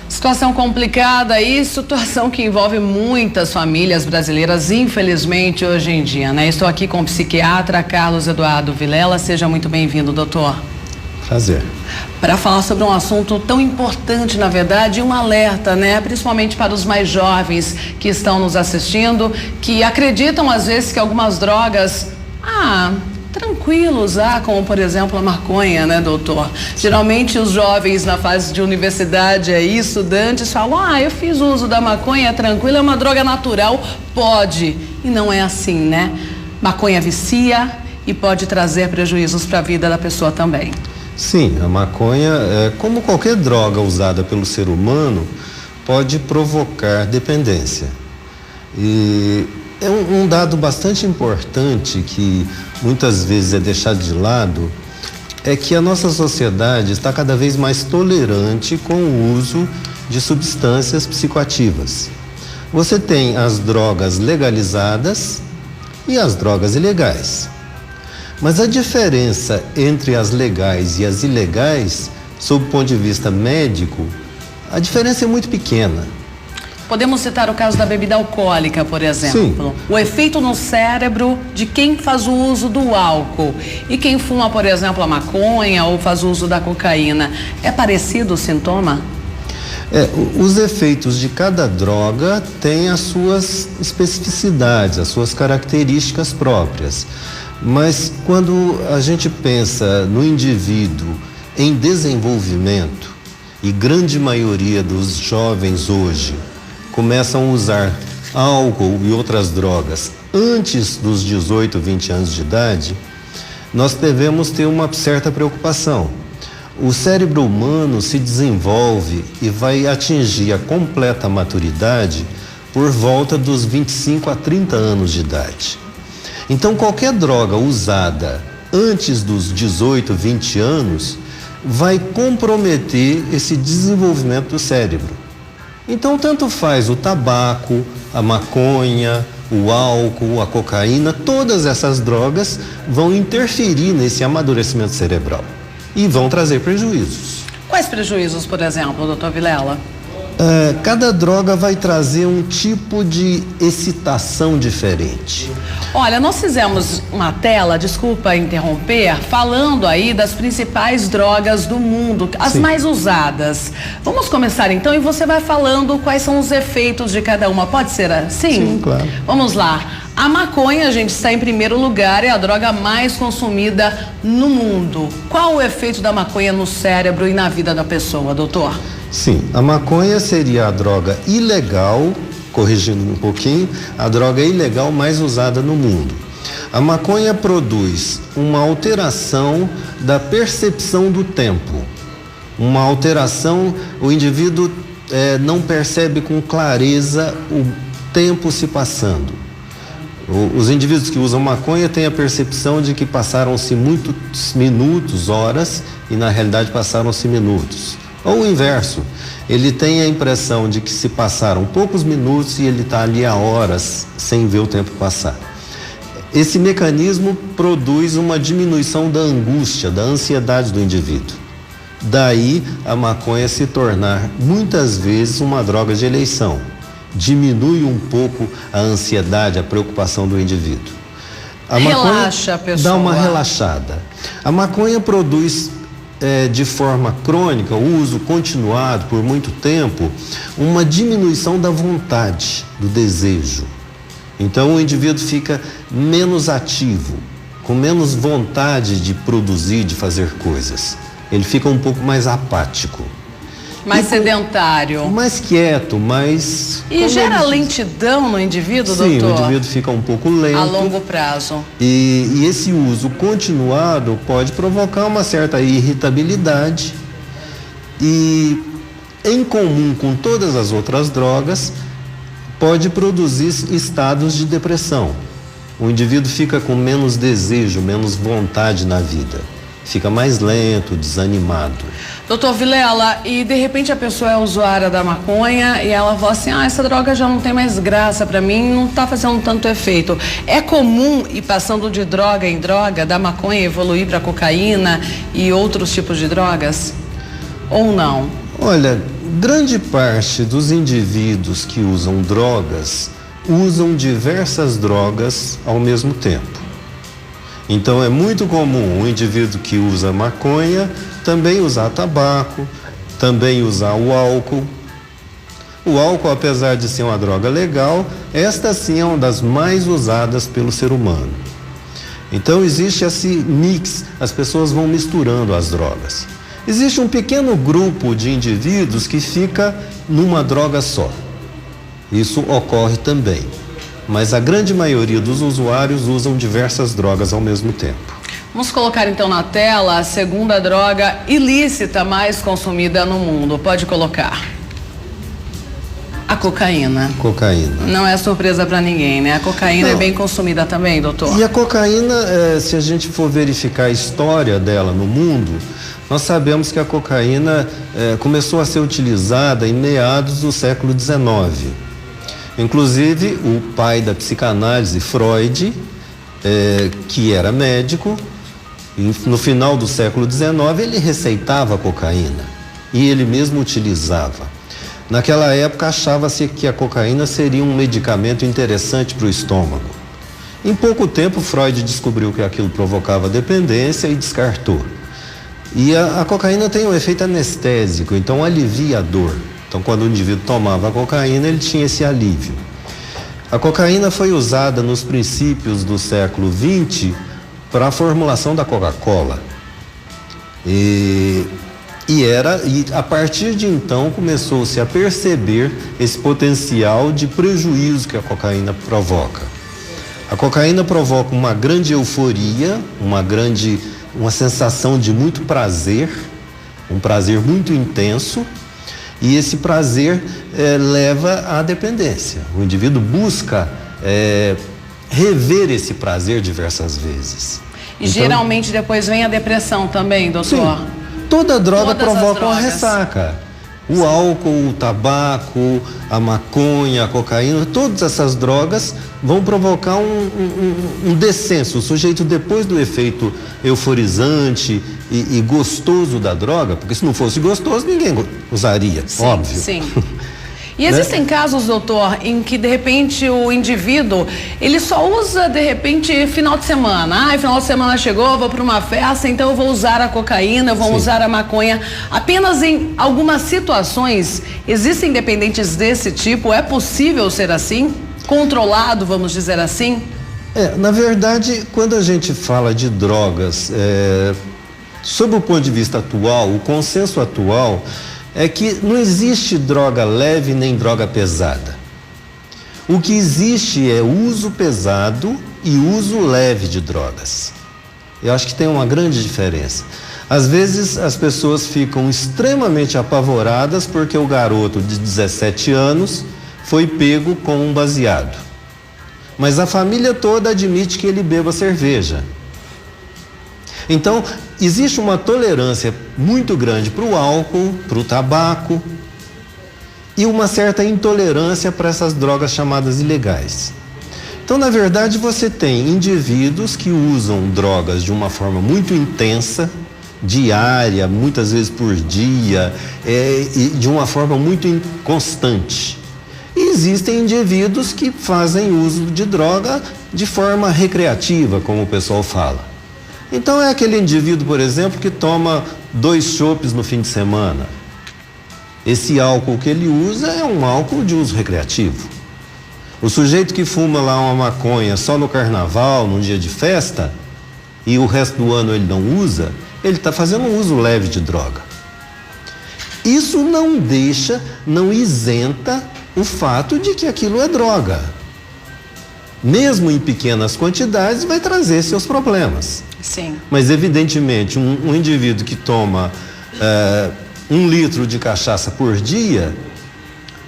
Situação complicada e situação que envolve muitas famílias brasileiras, infelizmente, hoje em dia, né? Estou aqui com o psiquiatra Carlos Eduardo Vilela. Seja muito bem-vindo, doutor. Prazer. Para falar sobre um assunto tão importante, na verdade, um alerta, né? Principalmente para os mais jovens que estão nos assistindo, que acreditam às vezes que algumas drogas, tranquilo usar, como por exemplo a maconha, né, doutor? Geralmente os jovens na fase de universidade aí, estudantes, falam, eu fiz uso da maconha, tranquilo, é uma droga natural, pode. E não é assim, né? Maconha vicia e pode trazer prejuízos para a vida da pessoa também. Sim, a maconha, como qualquer droga usada pelo ser humano, pode provocar dependência. E é um dado bastante importante que muitas vezes é deixado de lado, é que a nossa sociedade está cada vez mais tolerante com o uso de substâncias psicoativas. Você tem as drogas legalizadas e as drogas ilegais. Mas a diferença entre as legais e as ilegais, sob o ponto de vista médico, a diferença é muito pequena. Podemos citar o caso da bebida alcoólica, por exemplo. Sim. O efeito no cérebro de quem faz o uso do álcool e quem fuma, por exemplo, a maconha ou faz o uso da cocaína. É parecido o sintoma? Os efeitos de cada droga têm as suas especificidades, as suas características próprias. Mas quando a gente pensa no indivíduo em desenvolvimento, e grande maioria dos jovens hoje começam a usar álcool e outras drogas antes dos 18, 20 anos de idade, nós devemos ter uma certa preocupação. O cérebro humano se desenvolve e vai atingir a completa maturidade por volta dos 25 a 30 anos de idade. Então, qualquer droga usada antes dos 18, 20 anos vai comprometer esse desenvolvimento do cérebro. Então, tanto faz o tabaco, a maconha, o álcool, a cocaína, todas essas drogas vão interferir nesse amadurecimento cerebral e vão trazer prejuízos. Quais prejuízos, por exemplo, doutor Vilela? Cada droga vai trazer um tipo de excitação diferente. Olha, nós fizemos uma tela, desculpa interromper, falando aí das principais drogas do mundo, as mais usadas. Vamos começar então e você vai falando quais são os efeitos de cada uma. Pode ser assim? Sim, claro. Vamos lá. A maconha, gente, está em primeiro lugar, é a droga mais consumida no mundo. Qual o efeito da maconha no cérebro e na vida da pessoa, doutor? Sim, a maconha seria a droga ilegal, corrigindo um pouquinho, a droga ilegal mais usada no mundo. A maconha produz uma alteração da percepção do tempo. Uma alteração, o indivíduo não percebe com clareza o tempo se passando. Os indivíduos que usam maconha têm a percepção de que passaram-se muitos minutos, horas, e na realidade passaram-se minutos. Ou o inverso, ele tem a impressão de que se passaram poucos minutos e ele está ali há horas sem ver o tempo passar. Esse mecanismo produz uma diminuição da angústia, da ansiedade do indivíduo. Daí a maconha se tornar muitas vezes uma droga de eleição. Diminui um pouco a ansiedade, a preocupação do indivíduo. A relaxa a pessoa. Dá uma relaxada. A maconha produz de forma crônica, o uso continuado por muito tempo, uma diminuição da vontade, do desejo. Então o indivíduo fica menos ativo, com menos vontade de produzir, de fazer coisas. Ele fica um pouco mais apático. Mais sedentário. Mais quieto, mais... E gera lentidão no indivíduo, Sim, doutor? o indivíduo fica um pouco lento. A longo prazo. E esse uso continuado pode provocar uma certa irritabilidade e, em comum com todas as outras drogas, pode produzir estados de depressão. O indivíduo fica com menos desejo, menos vontade na vida. Fica mais lento, desanimado. Doutor Vilela, e de repente a pessoa é usuária da maconha e ela fala assim, essa droga já não tem mais graça pra mim, não tá fazendo tanto efeito. É comum ir passando de droga em droga, da maconha evoluir pra cocaína e outros tipos de drogas? Ou não? Olha, grande parte dos indivíduos que usam drogas usam diversas drogas ao mesmo tempo. Então é muito comum o indivíduo que usa maconha também usar tabaco, também usar o álcool. O álcool, apesar de ser uma droga legal, esta sim é uma das mais usadas pelo ser humano. Então existe esse mix, as pessoas vão misturando as drogas. Existe um pequeno grupo de indivíduos que fica numa droga só. Isso ocorre também. Mas a grande maioria dos usuários usam diversas drogas ao mesmo tempo. Vamos colocar então na tela a segunda droga ilícita mais consumida no mundo. Pode colocar. A cocaína. Cocaína. Não é surpresa para ninguém, né? A cocaína é bem consumida também, doutor. E a cocaína, se a gente for verificar a história dela no mundo, nós sabemos que a cocaína começou a ser utilizada em meados do século XIX. Inclusive, o pai da psicanálise, Freud, que era médico, no final do século XIX, ele receitava cocaína e ele mesmo utilizava. Naquela época, achava-se que a cocaína seria um medicamento interessante para o estômago. Em pouco tempo, Freud descobriu que aquilo provocava dependência e descartou. E a cocaína tem um efeito anestésico, então alivia a dor. Então, quando o indivíduo tomava a cocaína, ele tinha esse alívio. A cocaína foi usada nos princípios do século XX para a formulação da Coca-Cola. E a partir de então começou-se a perceber esse potencial de prejuízo que a cocaína provoca. A cocaína provoca uma grande euforia, uma sensação de muito prazer, um prazer muito intenso. E esse prazer leva à dependência. O indivíduo busca rever esse prazer diversas vezes. E então, geralmente depois vem a depressão também, doutor? Sim. Toda droga provoca uma ressaca. O álcool, o tabaco, a maconha, a cocaína, todas essas drogas vão provocar um descenso. O sujeito, depois do efeito euforizante e gostoso da droga, porque se não fosse gostoso, ninguém usaria, sim, óbvio. Sim. E existem casos, doutor, em que de repente o indivíduo, ele só usa de repente final de semana. Final de semana chegou, vou para uma festa, então eu vou usar a cocaína, eu vou usar a maconha. Apenas em algumas situações, existem dependentes desse tipo? É possível ser assim? Controlado, vamos dizer assim? Na verdade, quando a gente fala de drogas, sob o ponto de vista atual, o consenso atual é que não existe droga leve nem droga pesada. O que existe é uso pesado e uso leve de drogas. Eu acho que tem uma grande diferença. Às vezes as pessoas ficam extremamente apavoradas porque o garoto de 17 anos foi pego com um baseado. Mas a família toda admite que ele beba cerveja. Então, existe uma tolerância muito grande para o álcool, para o tabaco e uma certa intolerância para essas drogas chamadas ilegais. Então, na verdade, você tem indivíduos que usam drogas de uma forma muito intensa, diária, muitas vezes por dia, e de uma forma muito constante. E existem indivíduos que fazem uso de droga de forma recreativa, como o pessoal fala. Então é aquele indivíduo, por exemplo, que toma 2 chopes no fim de semana. Esse álcool que ele usa é um álcool de uso recreativo. O sujeito que fuma lá uma maconha só no carnaval, num dia de festa, e o resto do ano ele não usa, ele está fazendo um uso leve de droga. Isso não isenta o fato de que aquilo é droga. Mesmo em pequenas quantidades, vai trazer seus problemas. Sim. Mas, evidentemente, um indivíduo que toma 1 litro de cachaça por dia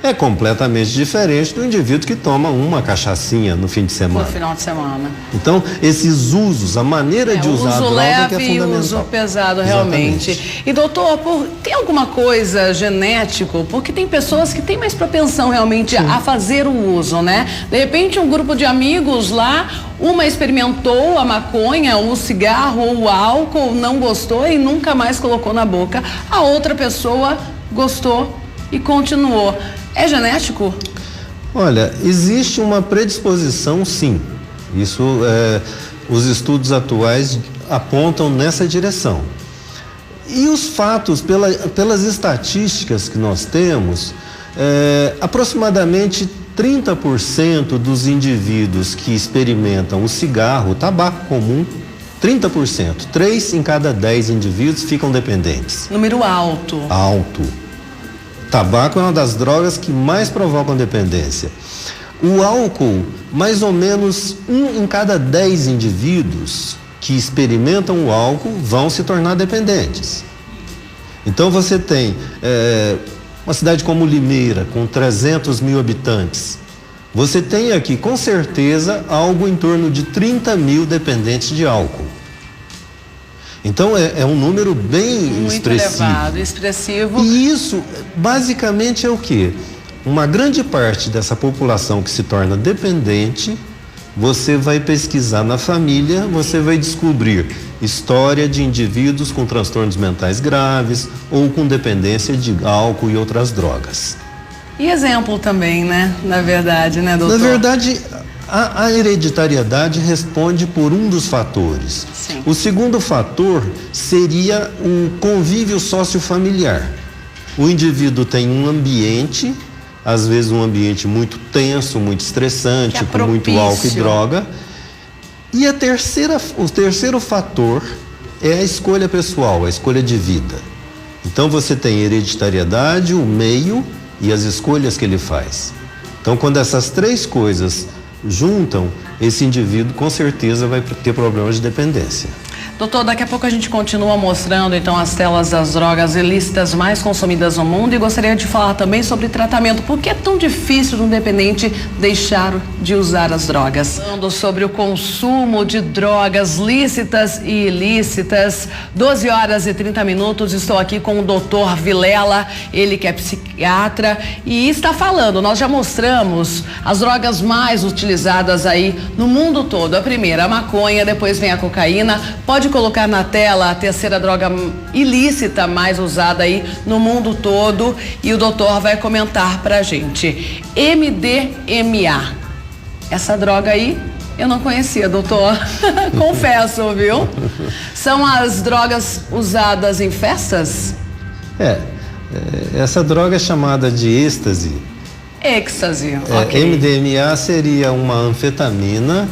é completamente diferente do indivíduo que toma uma cachaçinha no fim de semana. No final de semana. Então, esses usos, a maneira de usar a droga leve que é fundamental. E uso pesado, realmente. Exatamente. E, doutor, tem alguma coisa genético? Porque tem pessoas que têm mais propensão realmente a fazer o uso, né? De repente, um grupo de amigos lá, uma experimentou a maconha, o cigarro ou o álcool, não gostou e nunca mais colocou na boca. A outra pessoa gostou e continuou. É genético? Olha, existe uma predisposição, sim. Isso, os estudos atuais apontam nessa direção. E os fatos, pelas estatísticas que nós temos, aproximadamente 30% dos indivíduos que experimentam o cigarro, o tabaco comum, 30%, 3 em cada 10 indivíduos ficam dependentes. Número alto. Alto. Tabaco é uma das drogas que mais provocam dependência. O álcool, mais ou menos 1 em cada 10 indivíduos que experimentam o álcool vão se tornar dependentes. Então você tem uma cidade como Limeira, com 300 mil habitantes. Você tem aqui, com certeza, algo em torno de 30 mil dependentes de álcool. Então é um número bem muito expressivo. Elevado, expressivo. E isso basicamente é o quê? Uma grande parte dessa população que se torna dependente, você vai pesquisar na família, você vai descobrir história de indivíduos com transtornos mentais graves ou com dependência de álcool e outras drogas. E exemplo também, né? Na verdade, né, doutor? Na verdade, a hereditariedade responde por um dos fatores. Sim. O segundo fator seria o convívio sociofamiliar. O indivíduo tem um ambiente, às vezes um ambiente muito tenso, muito estressante, com muito álcool e droga. E o terceiro fator é a escolha pessoal, a escolha de vida. Então você tem hereditariedade, o meio e as escolhas que ele faz. Então, quando essas 3 coisas juntam, esse indivíduo com certeza vai ter problemas de dependência. Doutor, daqui a pouco a gente continua mostrando então as telas das drogas ilícitas mais consumidas no mundo e gostaria de falar também sobre tratamento. Por que é tão difícil de um dependente deixar de usar as drogas? Falando sobre o consumo de drogas lícitas e ilícitas, 12 horas e 30 minutos, estou aqui com o doutor Vilela, ele que é psiquiatra e está falando, nós já mostramos as drogas mais utilizadas aí no mundo todo. A primeira, a maconha, depois vem a cocaína. Pode colocar na tela a terceira droga ilícita mais usada aí no mundo todo e o doutor vai comentar pra gente. MDMA. Essa droga aí eu não conhecia, doutor. Confesso, viu? São as drogas usadas em festas? Essa droga é chamada de êxtase. Êxtase, ok. MDMA seria uma anfetamina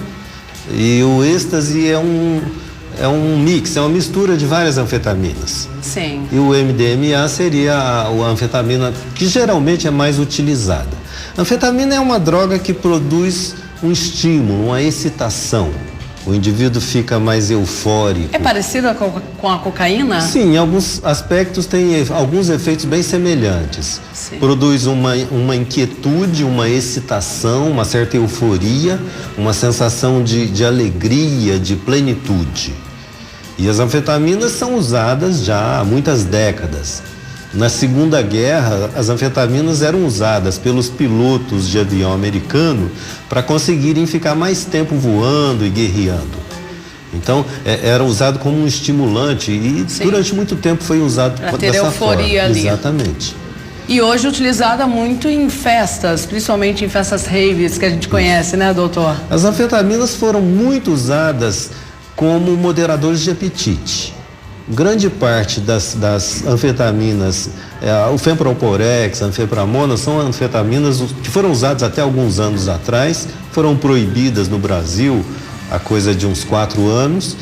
e o êxtase é um mix, é uma mistura de várias anfetaminas. Sim. E o MDMA seria a anfetamina que geralmente é mais utilizada. A anfetamina é uma droga que produz um estímulo, uma excitação. O indivíduo fica mais eufórico. É parecida com a cocaína? Sim, em alguns aspectos tem alguns efeitos bem semelhantes. Sim. Produz uma inquietude, uma excitação, uma certa euforia, uma sensação de alegria, de plenitude. E as anfetaminas são usadas já há muitas décadas. Na Segunda Guerra, as anfetaminas eram usadas pelos pilotos de avião americano para conseguirem ficar mais tempo voando e guerreando. Então, era usado como um estimulante e durante muito tempo foi usado pra ter dessa euforia forma. ali. Exatamente. E hoje utilizada muito em festas, principalmente em festas raves que a gente conhece, né, doutor? As anfetaminas foram muito usadas como moderadores de apetite. Grande parte das anfetaminas, o Femproporex, a anfepramona, são anfetaminas que foram usadas até alguns anos atrás, foram proibidas no Brasil há coisa de uns 4 anos,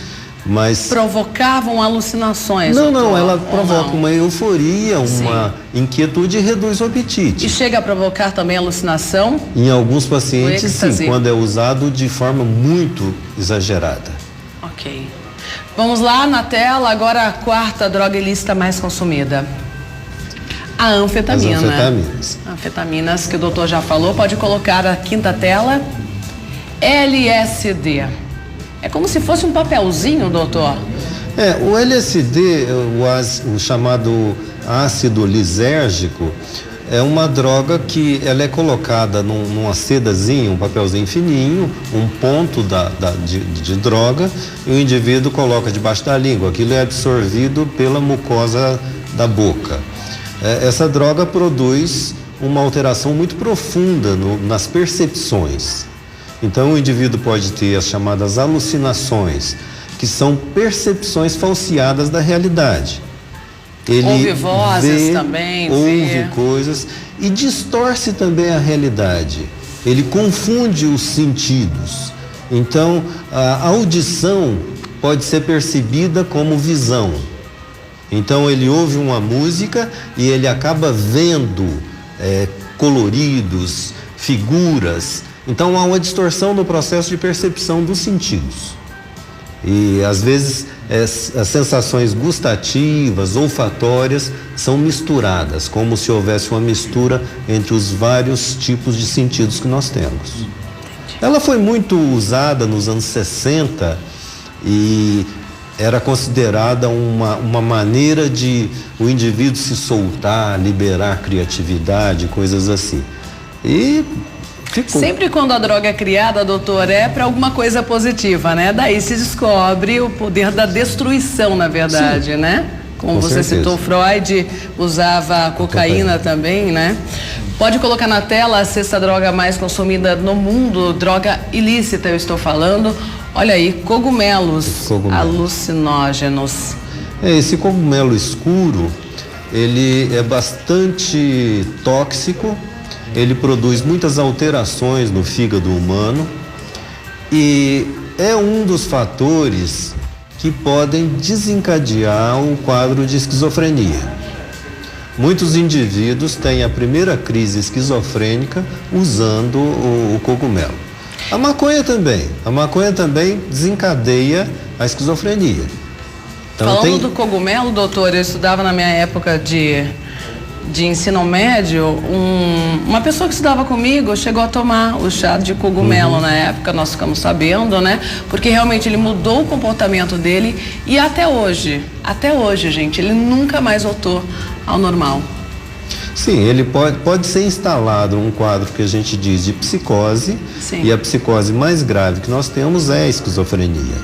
Mas provocavam alucinações? Não, ela provoca uma euforia, uma inquietude e reduz o apetite. E chega a provocar também alucinação? Em alguns pacientes, sim, quando é usado de forma muito exagerada. Ok. Vamos lá na tela, agora a quarta droga ilícita mais consumida. A anfetamina. As anfetaminas. Anfetaminas, que o doutor já falou, pode colocar a quinta tela. LSD. É como se fosse um papelzinho, doutor. O LSD, o chamado ácido lisérgico, é uma droga que ela é colocada numa sedazinha, um papelzinho fininho, um ponto de droga, e o indivíduo coloca debaixo da língua. Aquilo é absorvido pela mucosa da boca. Essa droga produz uma alteração muito profunda nas percepções. Então o indivíduo pode ter as chamadas alucinações, que são percepções falseadas da realidade. Ele ouve vozes também, ouve coisas e distorce também a realidade. Ele confunde os sentidos. Então a audição pode ser percebida como visão. Então ele ouve uma música e ele acaba vendo coloridos, figuras. Então há uma distorção no processo de percepção dos sentidos. E às vezes as sensações gustativas, olfatórias são misturadas, como se houvesse uma mistura entre os vários tipos de sentidos que nós temos. Ela foi muito usada nos anos 60 e era considerada uma maneira de o indivíduo se soltar, liberar criatividade, coisas assim. E sempre quando a droga é criada, doutor, é para alguma coisa positiva, né? Daí se descobre o poder da destruição, na verdade, sim, né? Como você citou, Freud usava cocaína também, né? Pode colocar na tela a sexta droga mais consumida no mundo, droga ilícita, eu estou falando. Olha aí, cogumelos alucinógenos. Esse cogumelo escuro, ele é bastante tóxico. Ele produz muitas alterações no fígado humano e é um dos fatores que podem desencadear um quadro de esquizofrenia. Muitos indivíduos têm a primeira crise esquizofrênica usando o cogumelo. A maconha também desencadeia a esquizofrenia. Então, falando do cogumelo, doutor, eu estudava na minha época de ensino médio, uma pessoa que estudava comigo chegou a tomar o chá de cogumelo na época, nós ficamos sabendo, né? Porque realmente ele mudou o comportamento dele e até hoje, gente, ele nunca mais voltou ao normal. Sim, ele pode ser instalado um quadro que a gente diz de psicose. Sim. E a psicose mais grave que nós temos é a esquizofrenia,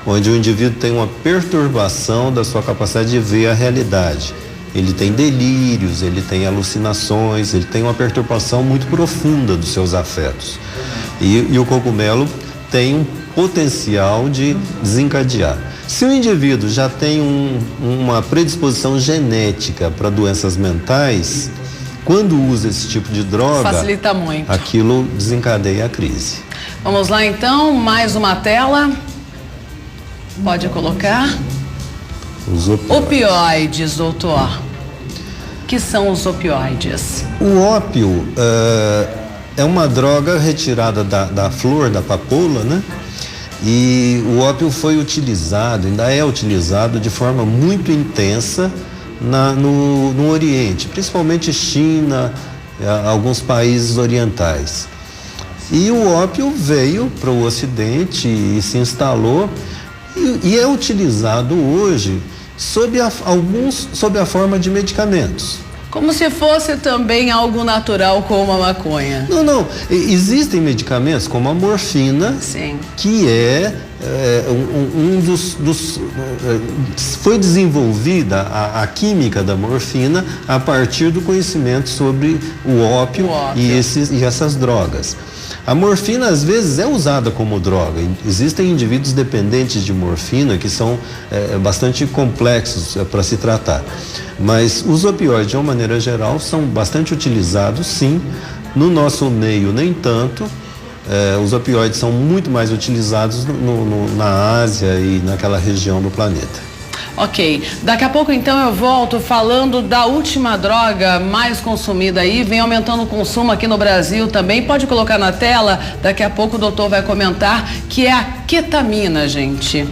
onde o indivíduo tem uma perturbação da sua capacidade de ver a realidade. Ele tem delírios, ele tem alucinações, ele tem uma perturbação muito profunda dos seus afetos. E o cogumelo tem um potencial de desencadear. Se o indivíduo já tem uma predisposição genética para doenças mentais, quando usa esse tipo de droga, facilita muito. Aquilo desencadeia a crise. Vamos lá então, mais uma tela. Pode colocar. Os opioides, doutor. O que são os opioides? O ópio é uma droga retirada da flor, da papoula, né? E o ópio foi utilizado, ainda é utilizado de forma muito intensa no Oriente, principalmente China, alguns países orientais. E o ópio veio para o Ocidente e se instalou e é utilizado hoje sob a forma de medicamentos. Como se fosse também algo natural como a maconha. Não. Existem medicamentos como a morfina, sim, que foi desenvolvida a química da morfina a partir do conhecimento sobre o ópio. E essas drogas. A morfina às vezes é usada como droga. Existem indivíduos dependentes de morfina que são bastante complexos para se tratar. Mas os opioides, de uma maneira geral, são bastante utilizados, sim. No nosso meio, nem tanto. Os opioides são muito mais utilizados na Ásia e naquela região do planeta. Ok, daqui a pouco então eu volto falando da última droga mais consumida aí, vem aumentando o consumo aqui no Brasil também, pode colocar na tela, daqui a pouco o doutor vai comentar, que é a ketamina, gente.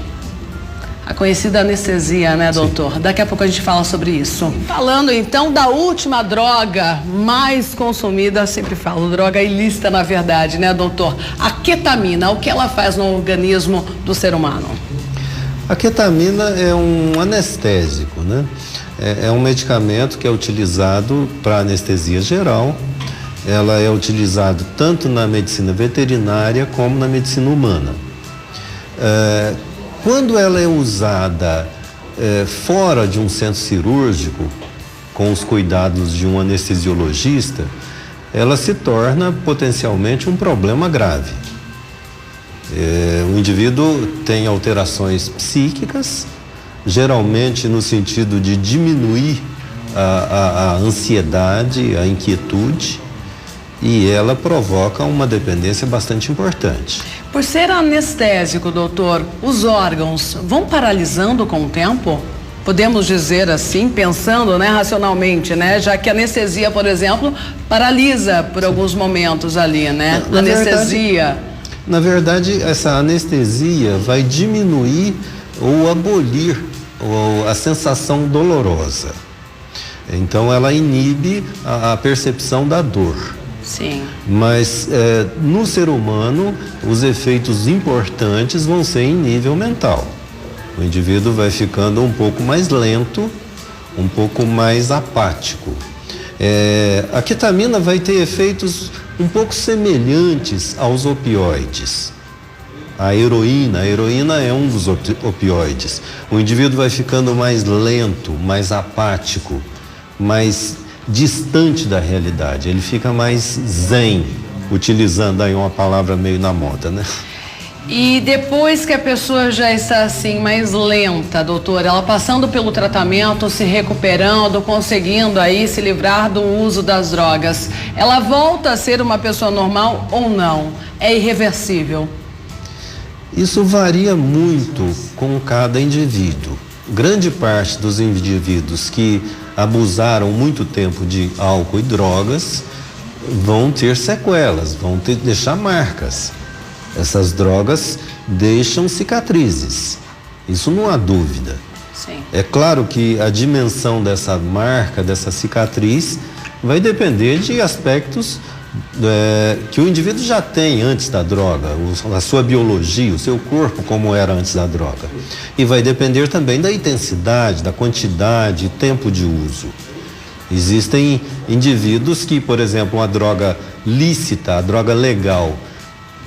A conhecida anestesia, né, doutor? Sim. Daqui a pouco a gente fala sobre isso. Falando então da última droga mais consumida, sempre falo, droga ilícita na verdade, né, doutor? A ketamina, o que ela faz no organismo do ser humano? A ketamina é um anestésico, né? É um medicamento que é utilizado para anestesia geral. Ela é utilizada tanto na medicina veterinária como na medicina humana. Quando ela é usada fora de um centro cirúrgico, com os cuidados de um anestesiologista, ela se torna potencialmente um problema grave. O indivíduo tem alterações psíquicas, geralmente no sentido de diminuir a ansiedade, a inquietude, e ela provoca uma dependência bastante importante. Por ser anestésico, doutor, os órgãos vão paralisando com o tempo? Podemos dizer assim, pensando, né, racionalmente, né? Já que a anestesia, por exemplo, paralisa por alguns momentos ali, né? Anestesia. Na verdade, essa anestesia vai diminuir ou abolir a sensação dolorosa. Então, ela inibe a percepção da dor. Sim. Mas no ser humano, os efeitos importantes vão ser em nível mental. O indivíduo vai ficando um pouco mais lento, um pouco mais apático. A ketamina vai ter efeitos um pouco semelhantes aos opioides. A heroína é um dos opioides. O indivíduo vai ficando mais lento, mais apático, mais distante da realidade. Ele fica mais zen, utilizando aí uma palavra meio na moda, né? E depois que a pessoa já está assim mais lenta, doutor, ela passando pelo tratamento, se recuperando, conseguindo aí se livrar do uso das drogas, ela volta a ser uma pessoa normal ou não? É irreversível? Isso varia muito com cada indivíduo. Grande parte dos indivíduos que abusaram muito tempo de álcool e drogas vão ter sequelas, vão deixar marcas. Essas drogas deixam cicatrizes, isso não há dúvida. Sim. É claro que a dimensão dessa marca, dessa cicatriz, vai depender de aspectos que o indivíduo já tem antes da droga, a sua biologia, o seu corpo como era antes da droga. E vai depender também da intensidade, da quantidade, tempo de uso. Existem indivíduos que, por exemplo, a droga lícita, a droga legal,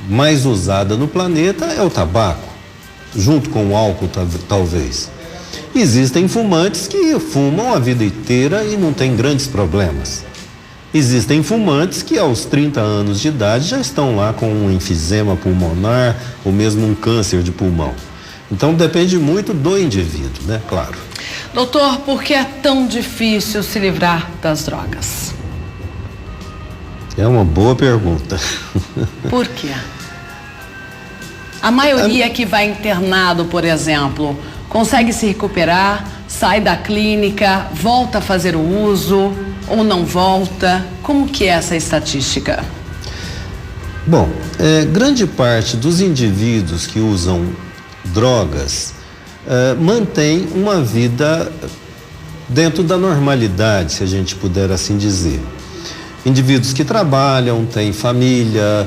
mais usada no planeta é o tabaco, junto com o álcool talvez. Existem fumantes que fumam a vida inteira e não tem grandes problemas. Existem fumantes que aos 30 anos de idade já estão lá com um enfisema pulmonar ou mesmo um câncer de pulmão. Então depende muito do indivíduo, né? Claro. Doutor, por que é tão difícil se livrar das drogas? É uma boa pergunta. Por quê? A maioria que vai internado, por exemplo, consegue se recuperar, sai da clínica, volta a fazer o uso ou não volta? Como que é essa estatística? Bom, grande parte dos indivíduos que usam drogas mantém uma vida dentro da normalidade, se a gente puder assim dizer. Indivíduos que trabalham, têm família,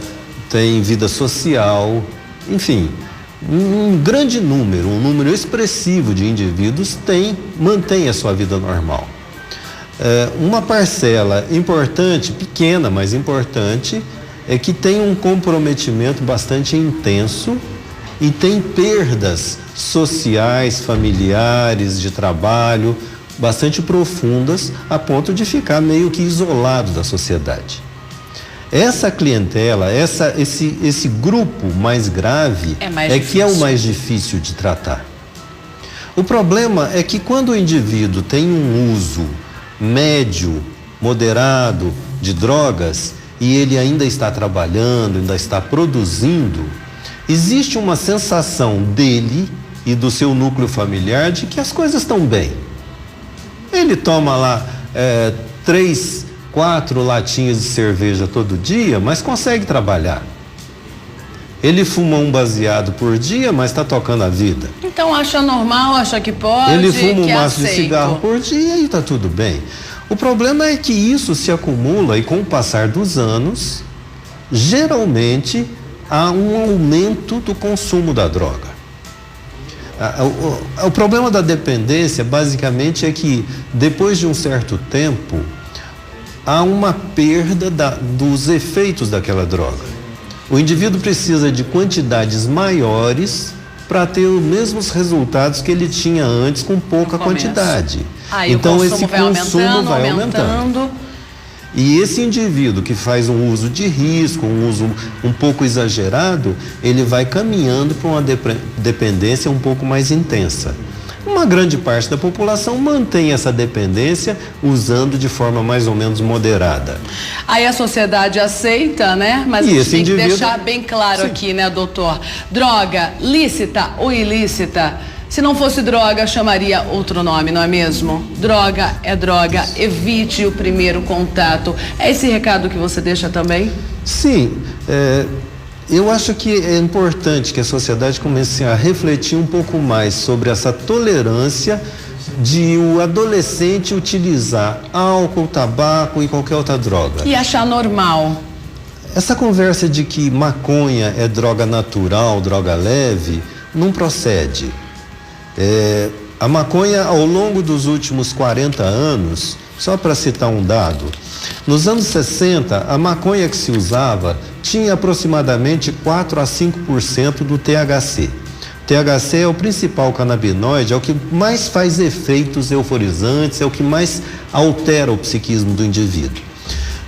têm vida social, enfim, um grande número, um número expressivo de indivíduos mantém a sua vida normal. Uma parcela importante, pequena, mas importante, é que tem um comprometimento bastante intenso e tem perdas sociais, familiares, de trabalho, bastante profundas, a ponto de ficar meio que isolado da sociedade. Essa clientela, esse grupo mais grave que é o mais difícil de tratar. O problema é que quando o indivíduo tem um uso médio, moderado de drogas e ele ainda está trabalhando, ainda está produzindo, existe uma sensação dele e do seu núcleo familiar de que as coisas estão bem. Ele toma lá 3, 4 latinhas de cerveja todo dia, mas consegue trabalhar. Ele fuma um baseado por dia, mas está tocando a vida. Então acha normal, acha que pode. Ele fuma um que maço de cigarro por dia e está tudo bem. O problema é que isso se acumula e com o passar dos anos, geralmente há um aumento do consumo da droga. O problema da dependência basicamente é que depois de um certo tempo há uma perda dos efeitos daquela droga. O indivíduo precisa de quantidades maiores para ter os mesmos resultados que ele tinha antes com pouca quantidade. Então esse consumo vai aumentando. E esse indivíduo que faz um uso de risco, um uso um pouco exagerado, ele vai caminhando para uma dependência um pouco mais intensa. Uma grande parte da população mantém essa dependência usando de forma mais ou menos moderada. Aí a sociedade aceita, né? Mas a gente tem que deixar bem claro aqui, né, doutor? Droga, lícita ou ilícita? Se não fosse droga, chamaria outro nome, não é mesmo? Droga é droga, evite o primeiro contato. É esse recado que você deixa também? Sim, eu acho que é importante que a sociedade comece a refletir um pouco mais sobre essa tolerância de o adolescente utilizar álcool, tabaco e qualquer outra droga. E achar normal. Essa conversa de que maconha é droga natural, droga leve, não procede. A maconha, ao longo dos últimos 40 anos, só para citar um dado, nos anos 60, a maconha que se usava tinha aproximadamente 4 a 5% do THC. O THC é o principal canabinoide, é o que mais faz efeitos euforizantes, é o que mais altera o psiquismo do indivíduo.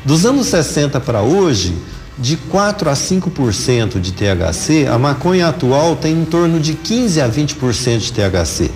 Dos anos 60 para hoje, de 4 a 5% de THC, a maconha atual tem em torno de 15 a 20% de THC.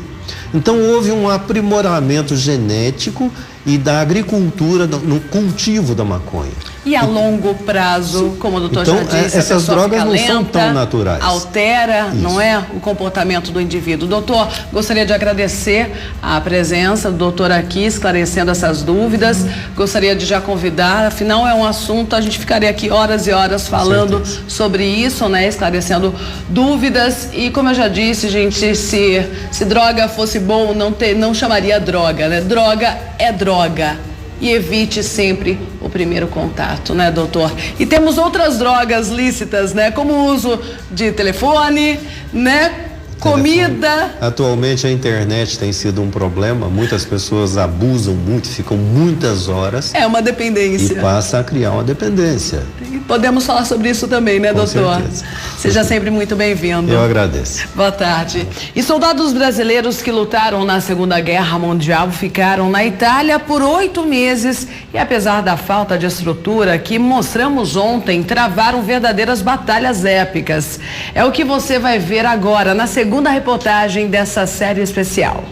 Então houve um aprimoramento genético e da agricultura no cultivo da maconha. E a longo prazo, como o doutor então, já disse, essas drogas não são tão naturais. Altera, não é, o comportamento do indivíduo. Doutor, gostaria de agradecer a presença do doutor aqui, esclarecendo essas dúvidas. Gostaria de já convidar, afinal é um assunto, a gente ficaria aqui horas e horas falando sobre isso, né, esclarecendo dúvidas. E como eu já disse, gente, se droga fosse bom, não chamaria droga, né? Droga é droga. E evite sempre o primeiro contato, né, doutor? E temos outras drogas lícitas, né? Como o uso de telefone, né? Comida. Atualmente a internet tem sido um problema, muitas pessoas abusam muito, ficam muitas horas. É uma dependência. E passa a criar uma dependência. Podemos falar sobre isso também, né, doutor? Com certeza. Seja sempre muito bem-vindo. Eu agradeço. Boa tarde. E soldados brasileiros que lutaram na Segunda Guerra Mundial ficaram na Itália por 8 meses e, apesar da falta de estrutura que mostramos ontem, travaram verdadeiras batalhas épicas. É o que você vai ver agora na segunda reportagem dessa série especial.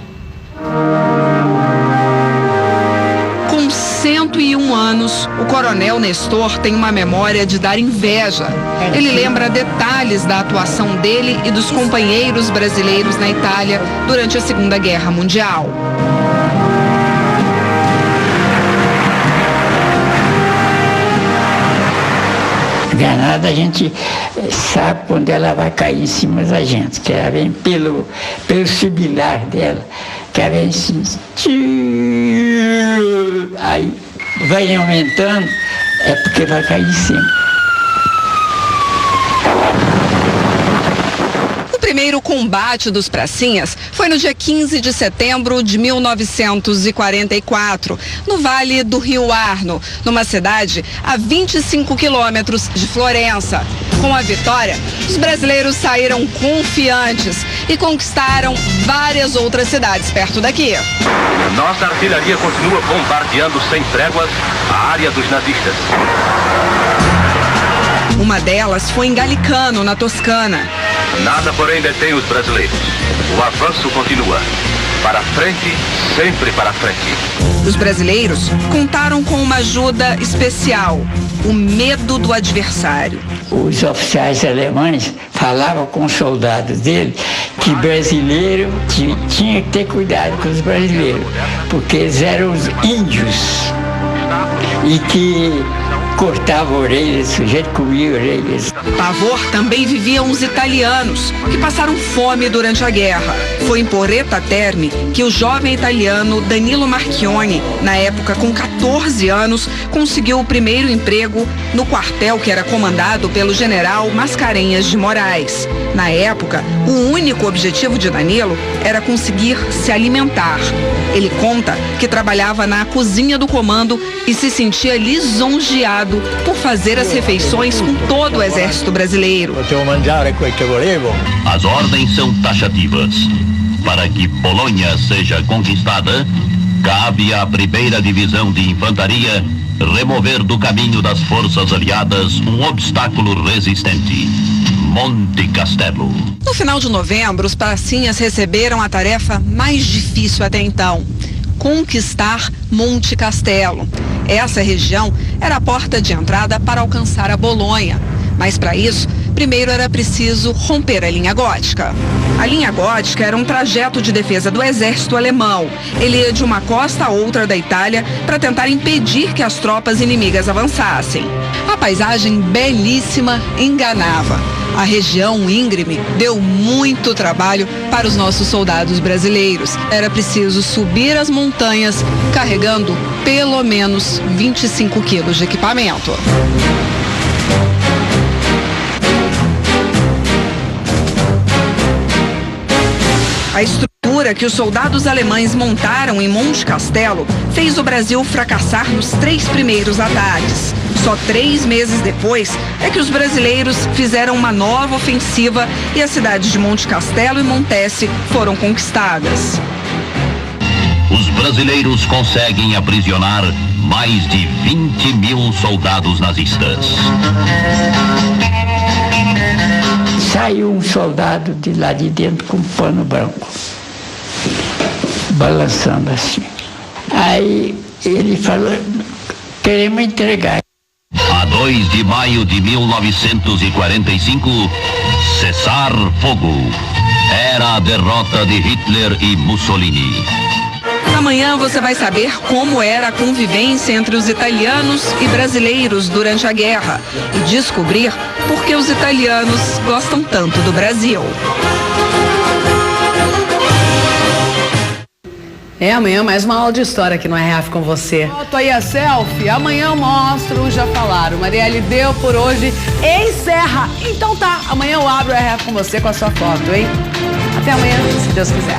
Com 101 anos, o coronel Nestor tem uma memória de dar inveja. Ele lembra detalhes da atuação dele e dos companheiros brasileiros na Itália durante a Segunda Guerra Mundial. Granada, a gente sabe quando ela vai cair em cima da gente, que ela vem pelo sibilar dela, que ela vem assim, aí vai aumentando, é porque vai cair em cima. O primeiro combate dos pracinhas foi no dia 15 de setembro de 1944, no Vale do Rio Arno, numa cidade a 25 quilômetros de Florença. Com a vitória, os brasileiros saíram confiantes e conquistaram várias outras cidades perto daqui. Nossa artilharia continua bombardeando sem tréguas a área dos nazistas. Uma delas foi em Gallicano, na Toscana. Nada, porém, detém os brasileiros. O avanço continua. Para frente, sempre para frente. Os brasileiros contaram com uma ajuda especial: o medo do adversário. Os oficiais alemães falavam com os soldados dele que brasileiro tinha que ter cuidado com os brasileiros, porque eles eram os índios e que cortava a orelha, o sujeito comia orelhas. Pavor também viviam os italianos, que passaram fome durante a guerra. Foi em Porretta Terme que o jovem italiano Danilo Marchione, na época com 14 anos, conseguiu o primeiro emprego no quartel que era comandado pelo general Mascarenhas de Moraes. Na época, o único objetivo de Danilo era conseguir se alimentar. Ele conta que trabalhava na cozinha do comando e se sentia lisonjeado por fazer as refeições com todo o exército brasileiro. As ordens são taxativas. Para que Polônia seja conquistada, cabe à 1ª Divisão de Infantaria remover do caminho das forças aliadas um obstáculo resistente: Monte Castelo. No final de novembro, os pracinhas receberam a tarefa mais difícil até então: conquistar Monte Castelo. Essa região era a porta de entrada para alcançar a Bolonha. Mas para isso, primeiro era preciso romper a linha gótica. A linha gótica era um trajeto de defesa do exército alemão. Ele ia de uma costa a outra da Itália para tentar impedir que as tropas inimigas avançassem. A paisagem belíssima enganava. A região íngreme deu muito trabalho para os nossos soldados brasileiros. Era preciso subir as montanhas carregando pelo menos 25 quilos de equipamento. A estrutura que os soldados alemães montaram em Monte Castelo fez o Brasil fracassar nos 3 primeiros ataques. Só 3 meses depois é que os brasileiros fizeram uma nova ofensiva e as cidades de Monte Castelo e Montese foram conquistadas. Os brasileiros conseguem aprisionar mais de 20 mil soldados nazistas. Saiu um soldado de lá de dentro com um pano branco, balançando assim. Aí ele falou: queremos entregar. A 2 de maio de 1945, cessar fogo. Era a derrota de Hitler e Mussolini. Amanhã você vai saber como era a convivência entre os italianos e brasileiros durante a guerra e descobrir por que os italianos gostam tanto do Brasil. Amanhã mais uma aula de história aqui no RF com você. Foto aí a selfie, amanhã eu mostro, já falaram. Marielle deu por hoje, encerra. Então tá, amanhã eu abro o RF com você com a sua foto, hein? Até amanhã, se Deus quiser.